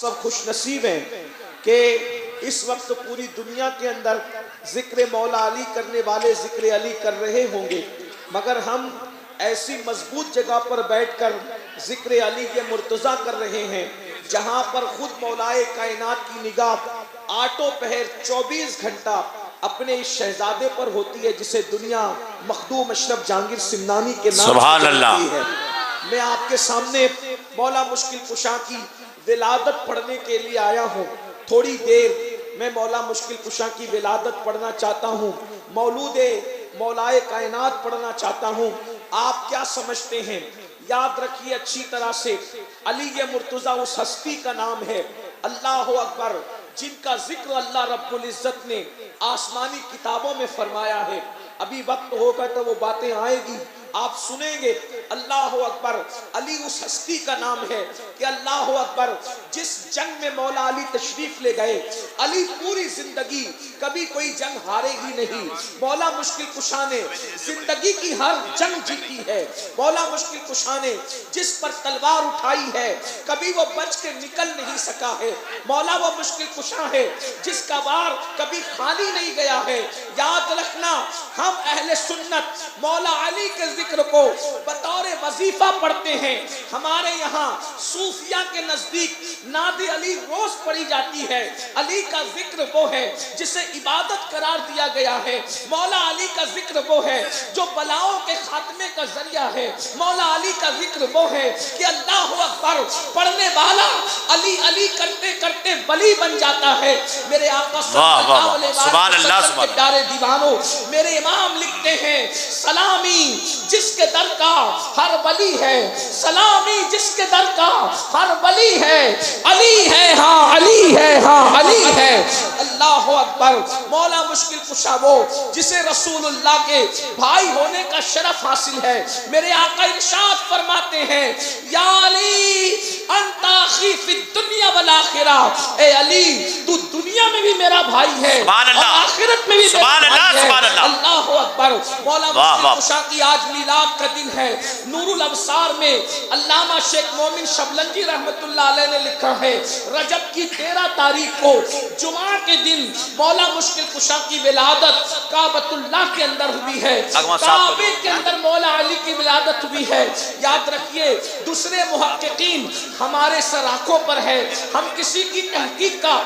سب خوش نصیب ہیں کہ اس وقت پوری دنیا کے اندر ذکر مولا علی کرنے والے ذکر علی کر رہے ہوں گے، مگر ہم ایسی مضبوط جگہ پر بیٹھ کر ذکر علی کے مرتضی کر رہے ہیں جہاں پر خود مولائے کائنات کی نگاہ آٹھوں پہر 24 گھنٹہ اپنے اس شہزادے پر ہوتی ہے جسے دنیا مخدوم اشرف جہانگیر سمنانی کے نام سبحان سے اللہ جانتی ہے۔ میں آپ کے سامنے مولا مشکل کشا کی ولادت پڑھنے کے لیے آیا ہوں۔ تھوڑی دیر میں مولا مشکل کشا کی ولادت پڑھنا چاہتا ہوں، مولود مولائے کائنات پڑھنا چاہتا ہوں۔ آپ کیا سمجھتے ہیں؟ یاد رکھیے اچھی طرح سے، علی مرتضی اس ہستی کا نام ہے، اللہ اکبر، جن کا ذکر اللہ رب العزت نے آسمانی کتابوں میں فرمایا ہے۔ ابھی وقت ہوگا تو وہ باتیں آئے گی، آپ سنیں گے۔ اللہ اکبر، علی اس ہستی کا نام ہے کہ اللہ اکبر جس جنگ میں مولا علی تشریف لے گئے، علی پوری زندگی کبھی کوئی جنگ ہارے ہی نہیں۔ مولا مشکل کشا نے زندگی کی ہر جنگ جیتی ہے۔ مولا مشکل کشا نے جس پر تلوار اٹھائی ہے کبھی وہ بچ کے نکل نہیں سکا ہے۔ مولا وہ مشکل کشا ہے جس کا وار کبھی خالی نہیں گیا ہے۔ یاد رکھنا، ہم اہل سنت مولا علی کے ذکر کو بطور وظیفہ پڑھتے ہیں۔ ہمارے یہاں صوفیہ کے نزدیک ناد علی روز پڑھی جاتی ہے۔ علی کا ذکر وہ ہے جسے عبادت قرار دیا گیا ہے۔ مولا علی کا ذکر وہ ہے جو بلاؤں کے خاتمے کا ذریعہ ہے۔ مولا علی کا ذکر وہ ہے کہ اللہ اکبر پڑھنے والا علی علی کرتے کرتے ولی بن جاتا ہے۔ میرے آقا صلی اللہ علیہ وسلم کے پیارے دیوانوں، میرے امام لکھتے ہیں سلامی جس کے در کا ہر ولی ہے، سلامی جس کے در کا ہر ولی ہے، علی ہے ہاں علی ہے ہاں علی ہے۔ اللہ اکبر، مولا مشکل کشا وہ جسے رسول اللہ کے بھائی ہونے کا شرف حاصل ہے۔ میرے آقا ارشاد فرماتے ہیں یا علی انت اخی فی الدنیا والآخرہ، اے علی تو دنیا میں بھی میرا بھائی ہے اور آخرت میں بھی میرا بھائی ہے۔ اللہ اکبر، مولا مشکل کشا کی آج میلاد کا دن ہے۔ نور الابصار میں علامہ شیخ مومن شبلنجی رحمت اللہ علیہ نے لکھا ہے رجب کی 13 تاریخ کو جمعہ کے دن مولا مشکل کشا کی ولادت کعبۃ اللہ کے اندر ہوئی ہے، کعبے کے اندر مولا علی کی ولادت ہوئی ہے۔ یاد رکھیے دوسرے محققین ہمارے سر آنکھوں پر ہے، ہم کسی کی تحقیق کا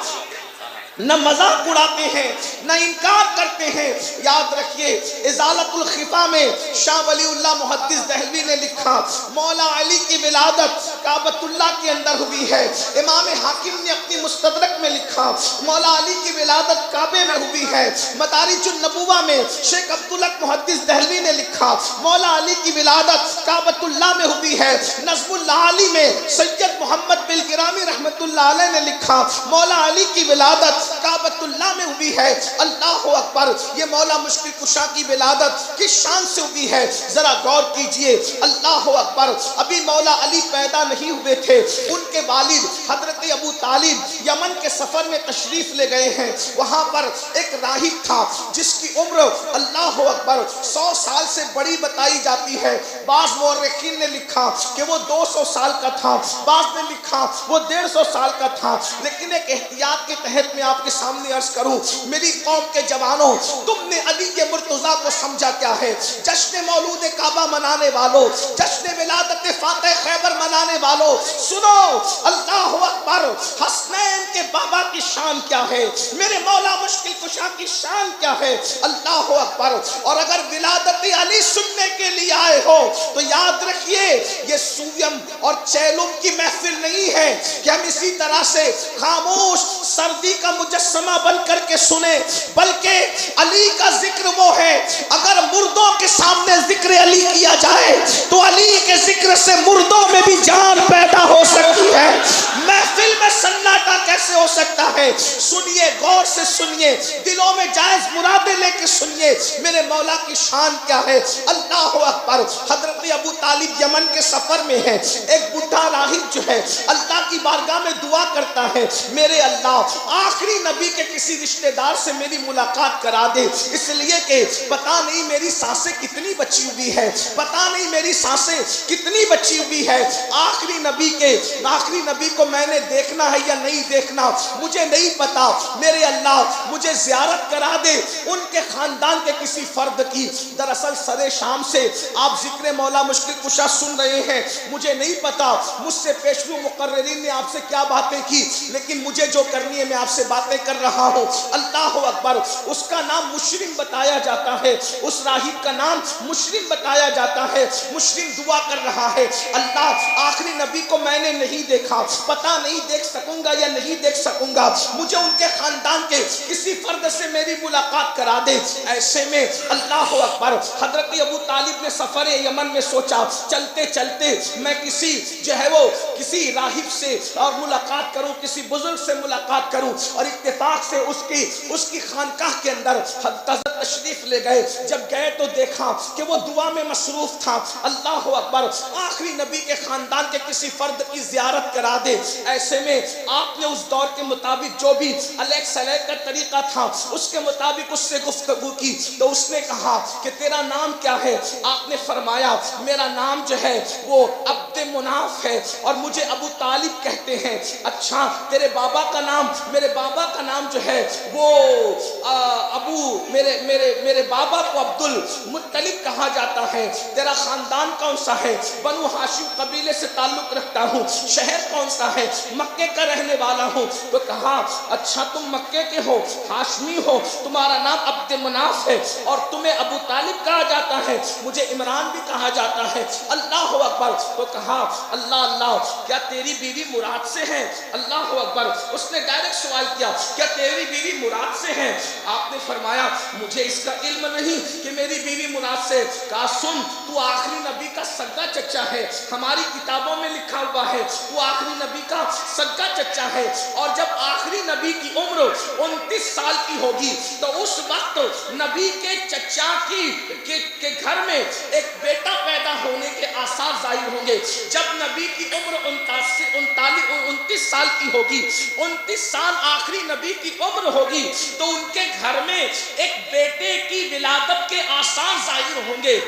نہ مذاق اڑاتے ہیں نہ انکار کرتے ہیں۔ یاد رکھیے ازالت الخفا میں شاہ ولی اللہ محدث دہلوی نے لکھا مولا علی کی ولادت کعبۃ اللہ کے اندر ہوئی ہے۔ امام حاکم نے اپنی مستدرک میں لکھا مولا علی کی ولادت کعبے میں ہوئی ہے۔ مدارج النبوہ میں شیخ عبدالحق محدث دہلوی نے لکھا مولا علی کی ولادت کعبۃ اللہ میں ہوئی ہے۔ نظم العالی میں سید محمد بالگرامی رحمت اللہ علیہ نے لکھا مولا علی کی ولادت کعبۃ اللہ میں ہوئی ہے۔ اللہ اکبر، یہ مولا مشکل کشا کی ولادت کس شان سے ہوئی ہے ذرا غور کیجئے۔ اللہ اکبر، ابھی مولا علی پیدا نہیں ہوئے تھے، ان کے والد حضرت ابو طالب یمن کے سفر میں تشریف لے گئے ہیں۔ وہاں پر ایک راہب تھا جس کی عمر اللہ اکبر 100 سال سے بڑی بتائی جاتی ہے۔ بعض مورخین نے لکھا کہ وہ 200 سال کا تھا، بعض نے لکھا وہ 150 سال کا تھا، لیکن ایک احتیاط کے تحت میں آپ کے سامنے عرض کروں، میری قوم کے جوانوں، تم نے علی کے مرتضی کو سمجھا کیا ہے؟ جشن مولود کعبہ منانے والوں، جشن ولادت فاتح خیبر منانے والوں، سنو اللہ اکبر، حسنین کے بابا کی شان کیا ہے، میرے مولا مشکل کشا کی شان کیا ہے۔ اللہ اکبر، اور اگر ولادت علی سننے کے لیے آئے ہو تو یاد رکھیے یہ سویم اور چیلم کی محفل نہیں ہے کہ ہم اسی طرح سے خاموش سردی کا مجسمہ بن کر کے سنیں، بلکہ علی کا ذکر وہ ہے اگر مردوں کے سامنے ذکر علی کیا جائے تو علی کے ذکر سے مردوں میں بھی جان پیدا ہو سکتی ہے۔ محفل میں سناٹا کیسے ہو سکتا ہے؟ سنیے، غور سے سنیے، دلوں میں جائز مرادیں لے کے سنیے میرے مولا کی شان کیا ہے۔ اللہ اکبر، حضرت ابو طالب یمن کے سفر میں ہے، ایک بڈھا راہب جو ہے اللہ کی بارگاہ میں دعا کرتا ہے میرے اللہ آخری نبی کے کسی رشتہ دار سے میری ملاقات کرا دے، اس لیے کہ پتہ نہیں میری سانسیں کتنی بچی ہوئی ہے، پتہ نہیں میری سانسیں کتنی بچی ہوئی ہے، آخری نبی کو میں نے دیکھنا ہے یا نہیں دیکھنا مجھے نہیں پتا، میرے اللہ مجھے زیارت کرا دے ان کے خاندان کے کسی فرد کی۔ دراصل سر شام سے آپ ذکر مولا مشکل کشا سن رہے ہیں، مجھے نہیں پتا مجھ سے پیشرو مقررین نے آپ سے کیا باتیں کی، لیکن مجھے جو کرنی ہے میں آپ سے باتیں کر رہا ہوں۔ اللہ اکبر، اس کا نام مشرم بتایا جاتا ہے، اس راہب کا نام مشرم بتایا جاتا ہے۔ مشرم دعا کر رہا ہے، اللہ آخری نبی کو میں نے نہیں دیکھا، پتہ نہیں دیکھ سکوں گا یا نہیں دیکھ سکوں گا، مجھے ان کے خاندان کے کسی فرد سے میری ملاقات کرا دے۔ ایسے میں اللہ اکبر، حضرت ابو طالب نے سفر یمن میں سوچا چلتے چلتے میں کسی راہب سے اور ملاقات کروں، کسی بزرگ سے ملاقات کروں، اور اتفاق سے اس کی خانقاہ کے اندر تشریف لے گئے۔ جب گئے تو دیکھا کہ وہ دعا میں مصروف تھا۔ اللہ اکبر، آخری نبی کے خاندان کے کسی فرد کی زیارت کرا دے۔ ایسے میں آپ نے اس دور کے مطابق جو بھی علیہ سلیہ کا طریقہ تھا اس کے مطابق اس سے گفتگو کی، تو اس نے کہا کہ تیرا نام کیا ہے؟ آپ نے فرمایا میرا نام جو ہے وہ عبد مناف ہے اور مجھے ابو طالب کہتے ہیں۔ اچھا تیرے بابا کا نام؟ میرے بابا کا نام جو ہے وہ میرے بابا کو عبد المطلب کہا جاتا ہے۔ تیرا خاندان کون سا ہے؟ بنو ہاشم قبیلے سے تعلق رکھتا ہوں۔ شہر کون سا ہے؟ مکے کا رہنے والا ہوں۔ تو کہا اچھا تم مکے کے ہو، ہاشمی ہو، تمہارا نام عبد مناف ہے اور تمہیں ابو طالب کہا جاتا ہے، مجھے عمران بھی کہا جاتا ہے۔ اللہ اکبر، تو کہا اللہ کیا تیری بیوی مراد سے ہے؟ اللہ اکبر، اس نے ڈائریکٹ سوال کیا کیا تیری بیوی مراد سے ہے؟ آپ نے فرمایا مجھے اس کا علم نہیں کہ میری بیوی مراد سے۔ کہا سن، تو آخری نبی کا سگا چچا ہے، ہماری کتابوں میں لکھا ہوا ہے تو آخری نبی کا سگا چچا ہے، اور جب آخری نبی کی عمر 29 سال کی ہوگی تو اس وقت نبی کے چچا کے گھر میں ایک بیٹا پیدا ہونے کے آثار ظاہر ہوں گے۔ جب نبی کی عمر 29 سال کی ہوگی، 29 سال آخری نبی کی عمر ہوگی، تو ان کے گھر میں ایک بیٹے کی ولادت کے آثار ظاہر ہوں گے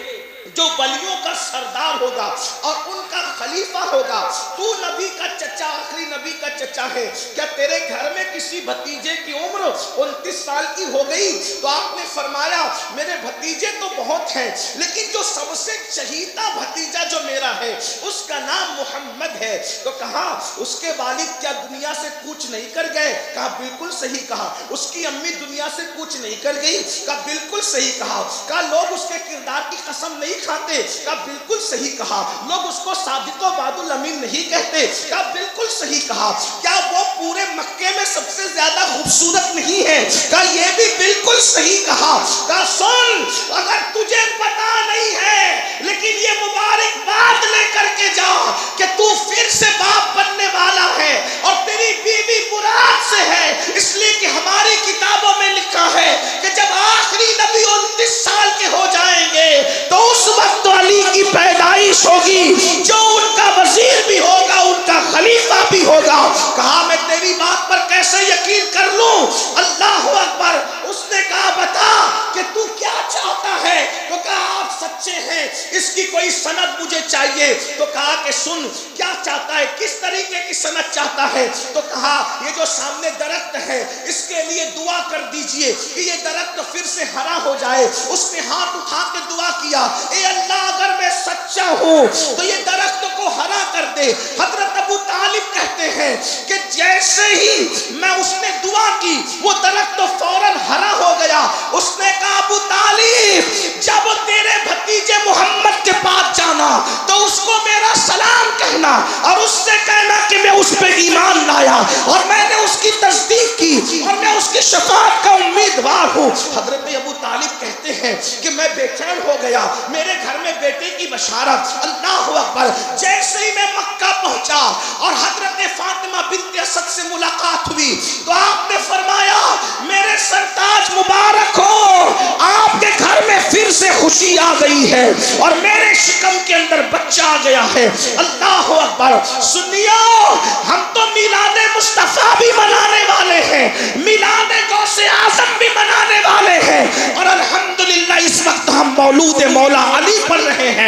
جو ولیوں کا سردار ہوگا اور ان کا خلیفہ ہوگا۔ تو نبی کا چچا، آخری نبی کا چچا ہے، کیا تیرے گھر میں کسی بھتیجے کی عمر 29 سال کی ہو گئی؟ تو آپ نے فرمایا میرے بھتیجے تو بہت ہیں، لیکن جو سب سے چہیتا بھتیجا جو میرا ہے اس کا نام محمد ہے۔ تو کہا اس کے والد کیا دنیا سے کوچ نہیں کر گئے؟ کہا بالکل صحیح کہا۔ اس کی امی دنیا سے کوچ نہیں کر گئی؟ کہا بالکل صحیح کہا۔ کہا لوگ اس کے کردار کی قسم نہیں کھاتے؟ کہا بالکل صحیح کہا۔ لوگ اس کو صادق و وعد الامین نہیں کہتے؟ کہا بالکل صحیح کہا۔ کیا وہ پورے مکے میں سب سے زیادہ خوبصورت نہیں ہے؟ کہا یہ بھی بالکل صحیح کہا۔ کہا سن، اگر تجھے پتا نہیں ہے لیکن یہ مبارک بات لے کر کے جا کہ تو پھر سے باپ بننے والا ہے اور تیری بیوی مراد سے ہے، اس لیے کہ ہماری کتابوں میں لکھا ہے کہ جب آخری نبی 29 سال کے ہو جائیں گے تو اس وقت علی کی پیدائش ہوگی، جو ان کا وزیر بھی ہوگا، ان کا خلیفہ بھی ہوگا۔ کہا میں تیری بات پر کیسے یقین کر لوں؟ اللہ اکبر، اس نے کہا بتا کہ تو کیا چاہتا ہے؟ تو کہا آپ سچے ہیں، اس کی کوئی سند مجھے چاہیے۔ تو کہا کہ سن کیا چاہتا ہے، کس طریقے کی سند چاہتا ہے؟ تو کہا یہ جو سامنے درخت ہے اس کے لیے دعا کر دیجئے کہ یہ درخت پھر سے ہرا ہو جائے۔ اس نے ہاتھ اٹھا کے دعا کیا، اے اللہ اگر میں سچا ہوں تو یہ درخت کو ہرا کر دے۔ حضرت ابو طالب کہتے ہیں کہ جیسے ہی اس نے دعا کی وہ درخت تو فوراً ہرا ہو گیا۔ اس نے کہا ابو طالب جب تیرے بھتیجے محمد کے پاس جانا تو اس کو میرا سلام کہنا اور اس سے کہنا کہ میں اس پہ ایمان لایا اور میں نے اس کی تصدیق کی اور میں اس کی شفاعت کا امیدوار ہوں۔ حضرت ابو طالب کہتے ہیں کہ میں بے چین ہو گیا، میرے گھر میں بیٹے کی بشارت۔ اللہ اکبر، جیسے ہی میں مکہ پہنچا اور حضرت فاطمہ بنت اسد سے ملاقات ہوئی تو آپ نے فرمایا میرے سرتاج مبارک ہو، آپ کے گھر میں پھر سے خوشی آ گئی ہے اور میرے شکم کے اندر بچہ آ گیا ہے۔ اللہ اکبر، سنیو ہم تو میلاد مصطفیٰ بھی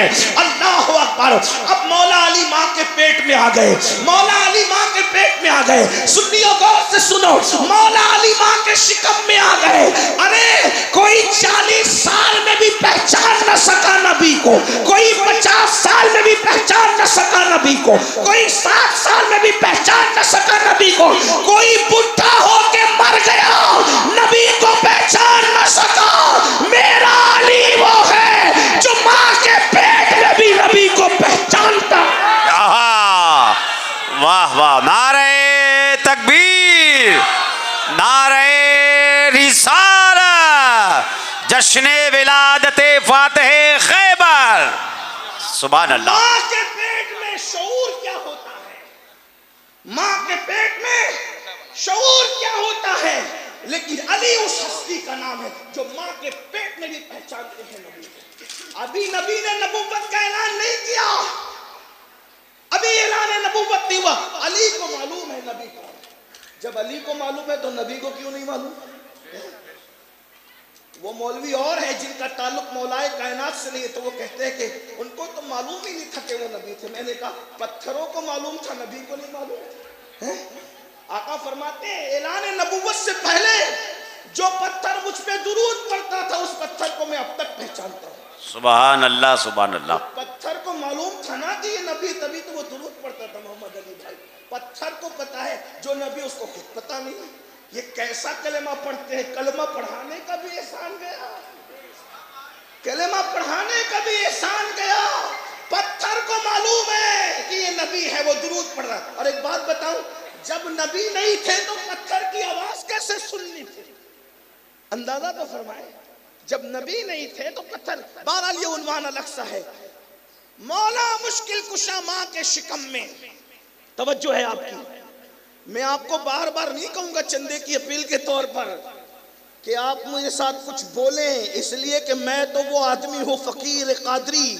ہیں. اللہ اکبر. اب مولا علی ماں کے پیٹ میں آ گئے, مولا علی ماں کے پیٹ میں آ گئے. سنیو غور سے سنو, مولا علی ماں کے شکم میں آ گئے. ارے کوئی 40 سال میں بھی پہچان نہ سکا نبی کو, کوئی 50 سال میں بھی پہچان نہ سکا نبی کو, کوئی 60 سال میں بھی پہچان نہ سکا نبی کو, کوئی بڈھا ہو کے مر گیا نبی کو پہچان نہ سکا. میرا علی وہ ہے جو ماں کے پیٹ میں بھی نبی کو پہچانتا. واہ واہ, نعرہ تکبیر, نعرہ رسالت, جشن ولادت فاتح خیبر. سبحان اللہ. ماں کے پیٹ میں شعور کیا ہوتا ہے, ماں کے پیٹ میں شعور کیا ہوتا ہے, لیکن علی اس ہستی کا نام ہے جو ماں کے پیٹ میں بھی پہچانتے ہیں نبی کو. ابھی نبی نے نبوت کا اعلان نہیں کیا, ابھی اعلان نبوت نہیں ہوا, علی کو معلوم ہے نبی کو. جب علی کو معلوم ہے تو نبی کو کیوں نہیں معلوم؟ وہ مولوی اور ہیں جن کا تعلق مولائے کائنات سے نہیں ہے, تو وہ کہتے ہیں کہ ان کو تو معلوم ہی نہیں تھا کہ وہ نبی تھے. میں نے کہا پتھروں کو معلوم تھا, نبی کو نہیں معلوم. آقا فرماتے ہیں اعلان نبوت سے پہلے جو پتھر مجھ پہ درود پڑتا تھا اس پتھر کو میں اب تک پہچانتا ہوں. سبحان اللہ, سبحان اللہ. پتھر کو معلوم تھا نا کہ یہ نبی, تبھی تو وہ درود پڑتا تھا. محمد علی بھائی, پتھر کو پتا ہے, جو نبی اس کو خود پتا نہیں. یہ کیسا کلمہ پڑھتے ہیں, کلمہ پڑھانے کا بھی احسان گیا, کلمہ پڑھانے کا بھی احسان گیا. پتھر کو معلوم ہے کہ یہ نبی ہے, وہ درود پڑھ رہا. اور ایک بات بتاؤں, جب نبی نہیں تھے تو پتھر کی آواز کیسے سننی تھی؟ اندازہ تو فرمائے. جب نبی نہیں تھے تو پتھر. بہرحال یہ عنوان الگ سا ہے. مولا مشکل کشا ماں کے شکم میں. توجہ ہے آپ کی, میں آپ کو بار بار نہیں کہوں گا چندے کی اپیل کے طور پر کہ آپ مجھے ساتھ کچھ بولیں, اس لیے کہ میں تو وہ آدمی ہوں فقیر قادری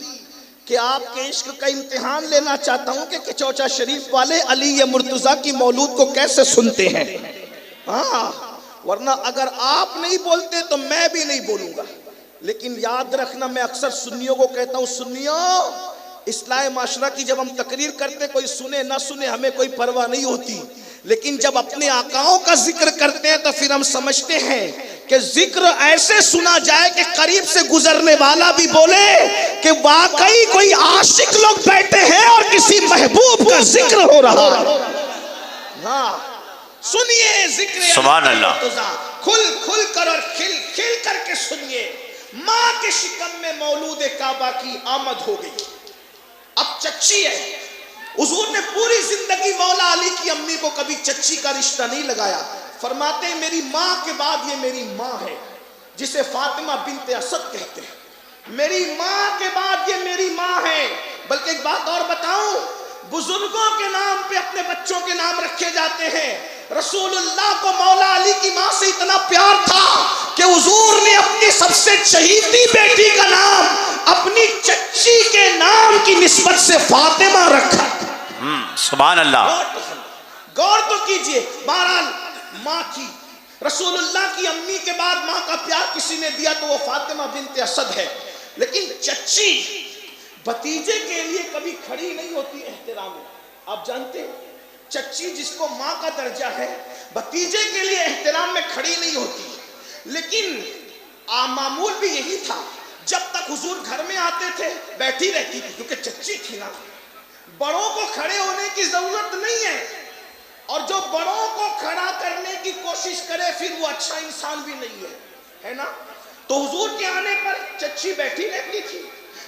کہ آپ کے عشق کا امتحان لینا چاہتا ہوں کہ چوچا شریف والے علی مرتضیٰ کی مولود کو کیسے سنتے ہیں. ہاں, ورنہ اگر آپ نہیں بولتے تو میں بھی نہیں بولوں گا. لیکن یاد رکھنا, میں اکثر سنیوں کو کہتا ہوں, سنیوں اصلاح معاشرہ کی جب ہم تقریر کرتے, کوئی سنے نہ سنے ہمیں کوئی پرواہ نہیں ہوتی, لیکن جب اپنے آقاؤں کا ذکر کرتے ہیں تو پھر ہم سمجھتے ہیں کہ ذکر ایسے سنا جائے کہ قریب سے گزرنے والا بھی بولے کہ واقعی کوئی عاشق لوگ بیٹھے ہیں اور کسی محبوب کا ذکر ہو رہا. ہاں سنیے ذکر سبحان اللہ, کھل کھل کر اور کھل کھل کر کے سنیے. ماں کے شکم میں مولود کعبہ کی آمد ہو گئی. اب چچی ہے. حضور نے پوری زندگی مولا علی کی امی کو کبھی چچی کا رشتہ نہیں لگایا. فرماتے ہیں میری ماں کے بعد یہ میری ماں ہے, جسے فاطمہ بنت اسد کہتے ہیں. میری ماں کے بعد یہ میری ماں ہے. بلکہ ایک بات اور بتاؤں, بزرگوں کے نام پہ اپنے بچوں کے نام رکھے جاتے ہیں. رسول اللہ کو مولا علی کی ماں سے اتنا پیار تھا کہ حضور نے اپنی سب سے چہیتی بیٹی کا نام اپنی چچی کے نام کی نسبت سے فاطمہ رکھا. سبحان اللہ. غور تو کیجئے. بہرحال ماں تھی. رسول اللہ کی امی کے بعد ماں کا پیار کسی نے دیا تو وہ فاطمہ بنت اسد ہے. لیکن چچی بھتیجے کے لیے کبھی کھڑی نہیں ہوتی احترام میں. آپ جانتے ہیں چچی جس کو ماں کا درجہ ہے بھتیجے کے لیے احترام میں کھڑی نہیں ہوتی. لیکن معمول بھی یہی تھا, جب تک حضور گھر میں آتے تھے بیٹھی رہتی تھی کیونکہ چچی تھی نا. بڑوں کو کھڑے ہونے کی ضرورت نہیں ہے, اور جو بڑوں کو کھڑا کرنے کی کوشش کرے پھر وہ اچھا انسان بھی نہیں ہے نا. تو حضور کے آنے پر چچی بیٹھی رہتی تھی.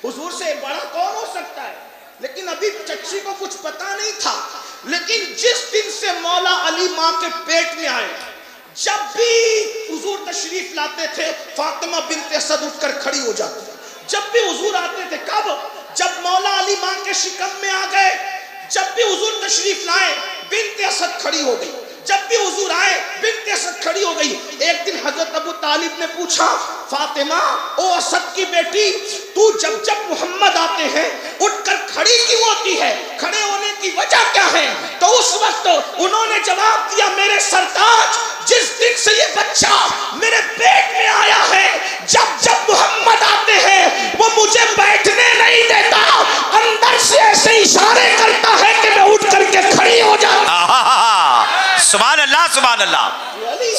حضور سے بڑا کون ہو سکتا ہے؟ لیکن ابھی چچی کو کچھ پتا نہیں تھا. لیکن جس دن سے مولا علی ماں کے پیٹ میں آئے, جب بھی حضور تشریف لاتے تھے فاطمہ بنت اسد اٹھ کر کھڑی ہو جاتی. جب بھی حضور آتے تھے, کب؟ جب مولا علی ماں کے شکم میں آ گئے, جب بھی حضور تشریف لائے بنت اسد کھڑی ہو گئی. جب بھی حضور آئے بنت اسد کھڑی ہو گئی. ایک دن حضرت ابو طالب نے پوچھا, فاطمہ او اسد کی بیٹی, تو جب جب محمد آتے ہیں اٹھ کر کھڑی کیوں ہوتی ہے؟ کھڑے ہونے کی وجہ کیا ہے؟ تو اس وقت انہوں نے جواب دیا, میرے سرتاج جس دن سے یہ بچہ میرے پیٹ میں آیا ہے، جب جب محمد آتے ہیں وہ مجھے بیٹھنے نہیں دیتا، اندر سے ایسے اشارے کرتا ہے کہ میں اٹھ کر کے کھڑی ہو جاؤں۔ سبحان اللہ سبحان اللہ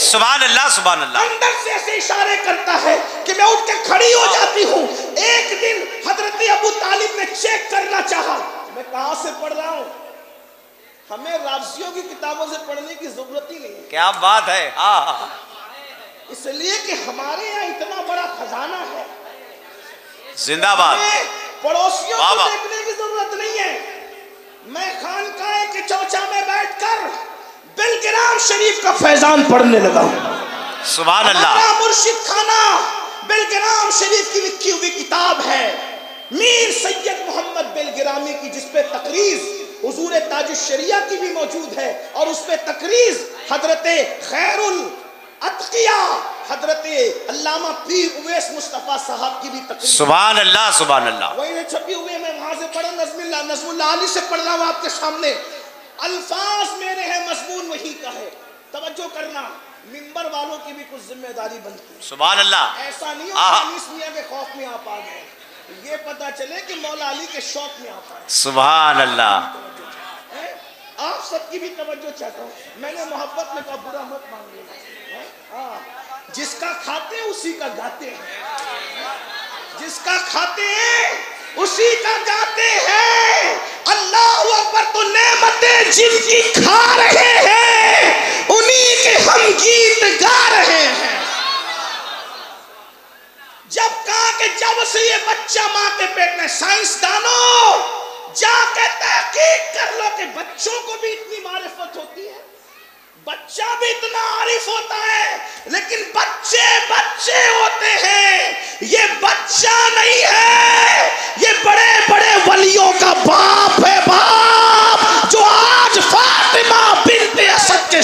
سبحان اللہ سبحان اللہ۔ اندر سے ایسے اشارے کرتا ہے کہ میں اٹھ کے کھڑی ہو جاتی ہوں۔ ایک دن حضرت ابو طالب نے چیک کرنا چاہا، میں کہاں سے پڑھ رہا ہوں؟ ہمیں رافضیوں کی کتابوں سے پڑھنے کی ضرورت ہی نہیں ہے، کیا بات ہے، ہاں، اس لیے کہ ہمارے یہاں اتنا بڑا خزانہ ہے، زندہ باد، ہمیں پڑوسیوں واہ کو واہ۔ دیکھنے کی ضرورت نہیں ہے۔ میں خانقاہ کے چوچا میں بیٹھ کر بلگرام شریف کا فیضان پڑھنے لگا ہوں۔ سبحان اللہ۔ ہمارا مرشد خانہ بلگرام شریف کی لکھی ہوئی کتاب ہے، میر سید محمد بلگرامی کی، جس پہ تقریض حضور تاج الشریعہ کی بھی موجود ہے، اور اس پہ تقریض حضرت خیر الاتقیاء حضرت علامہ پیر اویس مصطفیٰ صاحب کی بھی تقریض۔ سبحان اللہ سبحان اللہ۔ وہی چھپی ہوئی ہے، میں وہاں سے پڑھا، نظم اللہ علی سے پڑھ رہا ہوں آپ کے سامنے، الفاظ میرے ہیں، مضمون وہی کا ہے۔ توجہ کرنا، منبر والوں کی بھی کچھ ذمہ داری بنتی ہے۔ سبحان اللہ۔ ایسا نہیں ہو کہ انیس میاں کے خوف میں آپ آ گئے، یہ پتا چلے کہ مولا علی کے شوق میں آپ آئے۔ سبحان اللہ۔ آپ سب کی بھی توجہ چاہتا ہوں، میں نے محبت میں کہا برا مت مان لینا، جس کا کھاتے ہیں اسی کا گاتے ہیں، جس کا کھاتے ہیں اسی کا گاتے ہیں۔ اللہ اکبر، تو نعمتیں جن کی کھا رہے ہیں انہی کے ہم گیت گا رہے ہیں۔ جب کہا کہ جب سے یہ بچہ ماں کے پیٹ میں، سائنسدانوں جا کے تحقیق کر لو کہ بچوں کو بھی اتنی معرفت ہوتی ہے، بچہ بھی اتنا عارف ہوتا ہے، لیکن بچے بچے ہوتے ہیں، یہ بچہ نہیں ہے، یہ بڑے بڑے ولیوں کا باپ ہے، باپ جو آج فاطمہ بنت اسد کے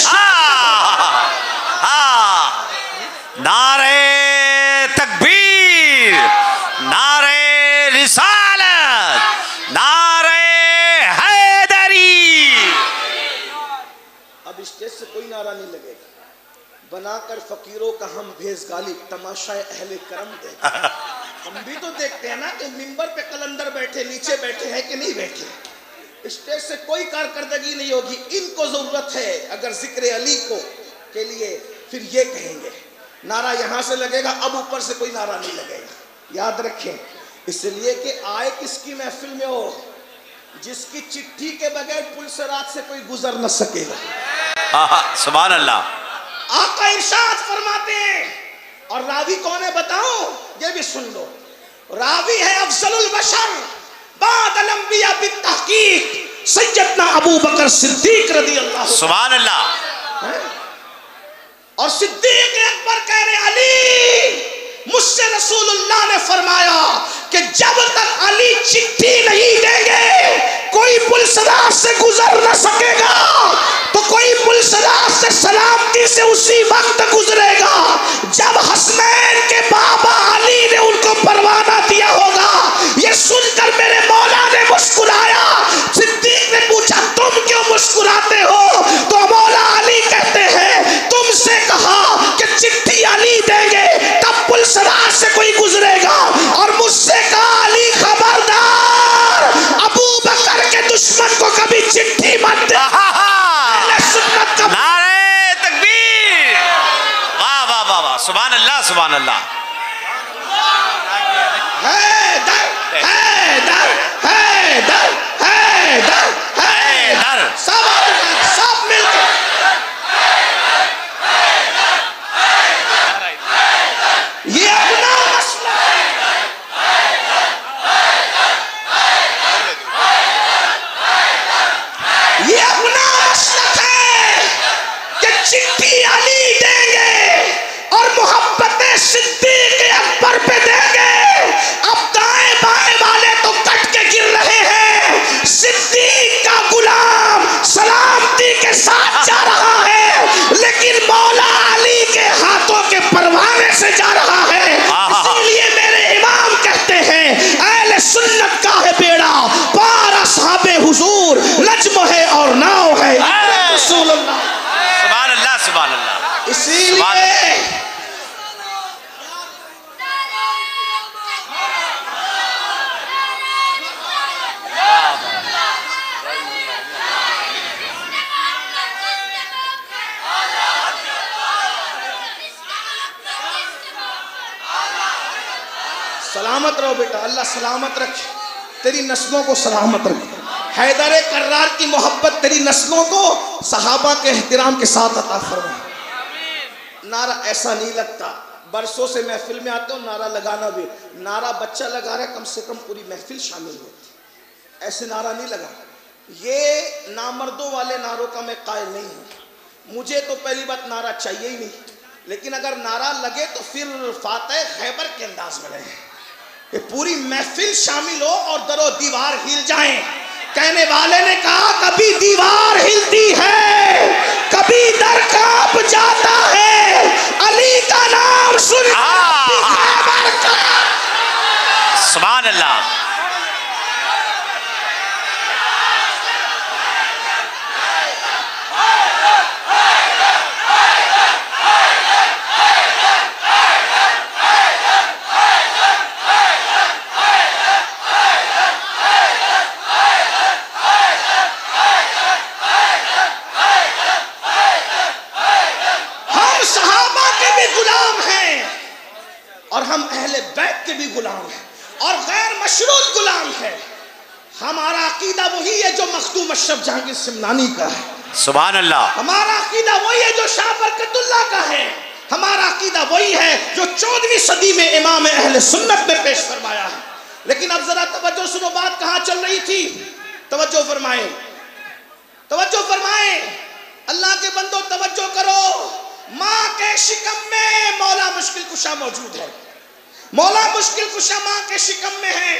نعرے تکبیر، نعرے رسالت، نعرے حیدری۔ اب اسٹیج سے کوئی نعرہ نہیں لگے گا، بنا کر فقیروں کا ہم بھیس غالب، تماشائے اہل کرم دیکھیں۔ ہم بھی تو دیکھتے ہیں نا کہ منبر پہ قلندر بیٹھے، نیچے بیٹھے ہیں کہ نہیں بیٹھے، اسٹیج سے کوئی کارکردگی نہیں ہوگی۔ ان کو ضرورت ہے اگر ذکر علی کو کے لیے، پھر یہ کہیں گے، نعرہ یہاں سے لگے گا، اب اوپر سے کوئی نعرہ نہیں لگے گا، یاد رکھیں، اس لیے کہ آئے کس کی محفل میں ہو، جس کی چٹھی کے بغیر پل صراط سے کوئی گزر نہ سکے گا۔ سبحان اللہ۔ آقا ارشاد فرماتے ہیں، اور راوی کون ہے بتاؤں، یہ بھی سن لو، راوی ہے افضل البشر بعد الانبیاء بالتحقیق سیدنا ابو بکر صدیق رضی اللہ عنہ۔ سبحان اللہ۔ اور صدیق اکبر کہہ رہے علی، مجھ سے رسول اللہ نے فرمایا کہ جب تک علی چٹھی نہیں دیں گے کوئی پل صراط سے گزر نہ سکے گا، تو کوئی پل صراط سے سلامتی سے اسی وقت گزرے گا جب حسنین کے بابا علی نے ان کو پروانہ دیا ہوگا۔ یہ سن کر میرے مولا نے مسکرایا۔ صدیق نے پوچھا تم کیوں مسکراتے ہو؟ تو مولا علی کہتے ہیں تم سے کہا کہ چٹھی علی دیں گے تب پل صراط سے کوئی گزرے گا، اور مجھ سے کہا علی خبردار ابو بکر کے دشمن کو کبھی چٹھی مت دے۔ نعرے تکبیر، واہ واہ واہ واہ، سبحان اللہ سبحان اللہ۔ حیدر حیدر حیدر حیدر حیدر، سب مل کے یہ اپنا مسئلہ یہ اپنا مسئلہ ہے کہ چٹھی علی دیں گے اور محبت صدیق اکبر پہ دیں گے۔ اب دائیں بائیں والے تو کٹ کے گر رہے ہیں، صدیق کا غلام سلامتی کے ساتھ جا رہا ہے، لیکن مولا علی کے ہاتھوں کے پروانے سے جا رہا ہے۔ اسی لیے میرے امام کہتے ہیں اہل سنت کا ہے بیڑا پار اصحاب حضور، نجم ہے اور ناؤ ہے رسول اللہ۔ سبحان اللہ سبحان اللہ۔ اسی سبحان لیے سلامت رہو بیٹا، اللہ سلامت رکھے، تیری نسلوں کو سلامت رکھے۔ حیدر کرار کی محبت تیری نسلوں کو صحابہ کے احترام کے ساتھ عطا فرمائے۔ نعرہ ایسا نہیں لگتا، برسوں سے محفل میں آتے ہوں نعرہ لگانا بھی، نعرہ بچہ لگا رہا ہے، کم سے کم پوری محفل شامل ہوتی، ایسے نعرہ نہیں لگا۔ یہ نامردوں والے نعروں کا میں قائل نہیں ہوں، مجھے تو پہلی بات نعرہ چاہیے ہی نہیں، لیکن اگر نعرہ لگے تو پھر فاتح خیبر کے انداز میں رہے کہ پوری محفل شامل ہو اور در و دیوار ہل جائیں۔ کہنے والے نے کہا کبھی دیوار ہلتی ہے، کبھی در کانپ جاتا ہے، علی کا نام سن خیبر کا۔ سبحان اللہ۔ اور ہم اہل بیت کے بھی غلام ہیں اور غیر مشروط غلام ہیں۔ ہمارا عقیدہ وہی ہے جو مخدوم اشرف جہانگیر سمنانی کا ہے، سبحان اللہ۔ ہمارا عقیدہ وہی ہے جو شاہ برکت اللہ کا ہے، ہمارا عقیدہ وہی ہے جو 14ویں صدی میں امام اہل سنت نے پیش فرمایا ہے۔ لیکن اب ذرا توجہ سنو، بات کہاں چل رہی تھی؟ توجہ فرمائیں، توجہ فرمائیں، اللہ کے بندوں توجہ کرو۔ ماں کے شکم میں مولا مشکل کشا موجود ہے، مولا مشکل کشا ماں کے شکم میں ہے،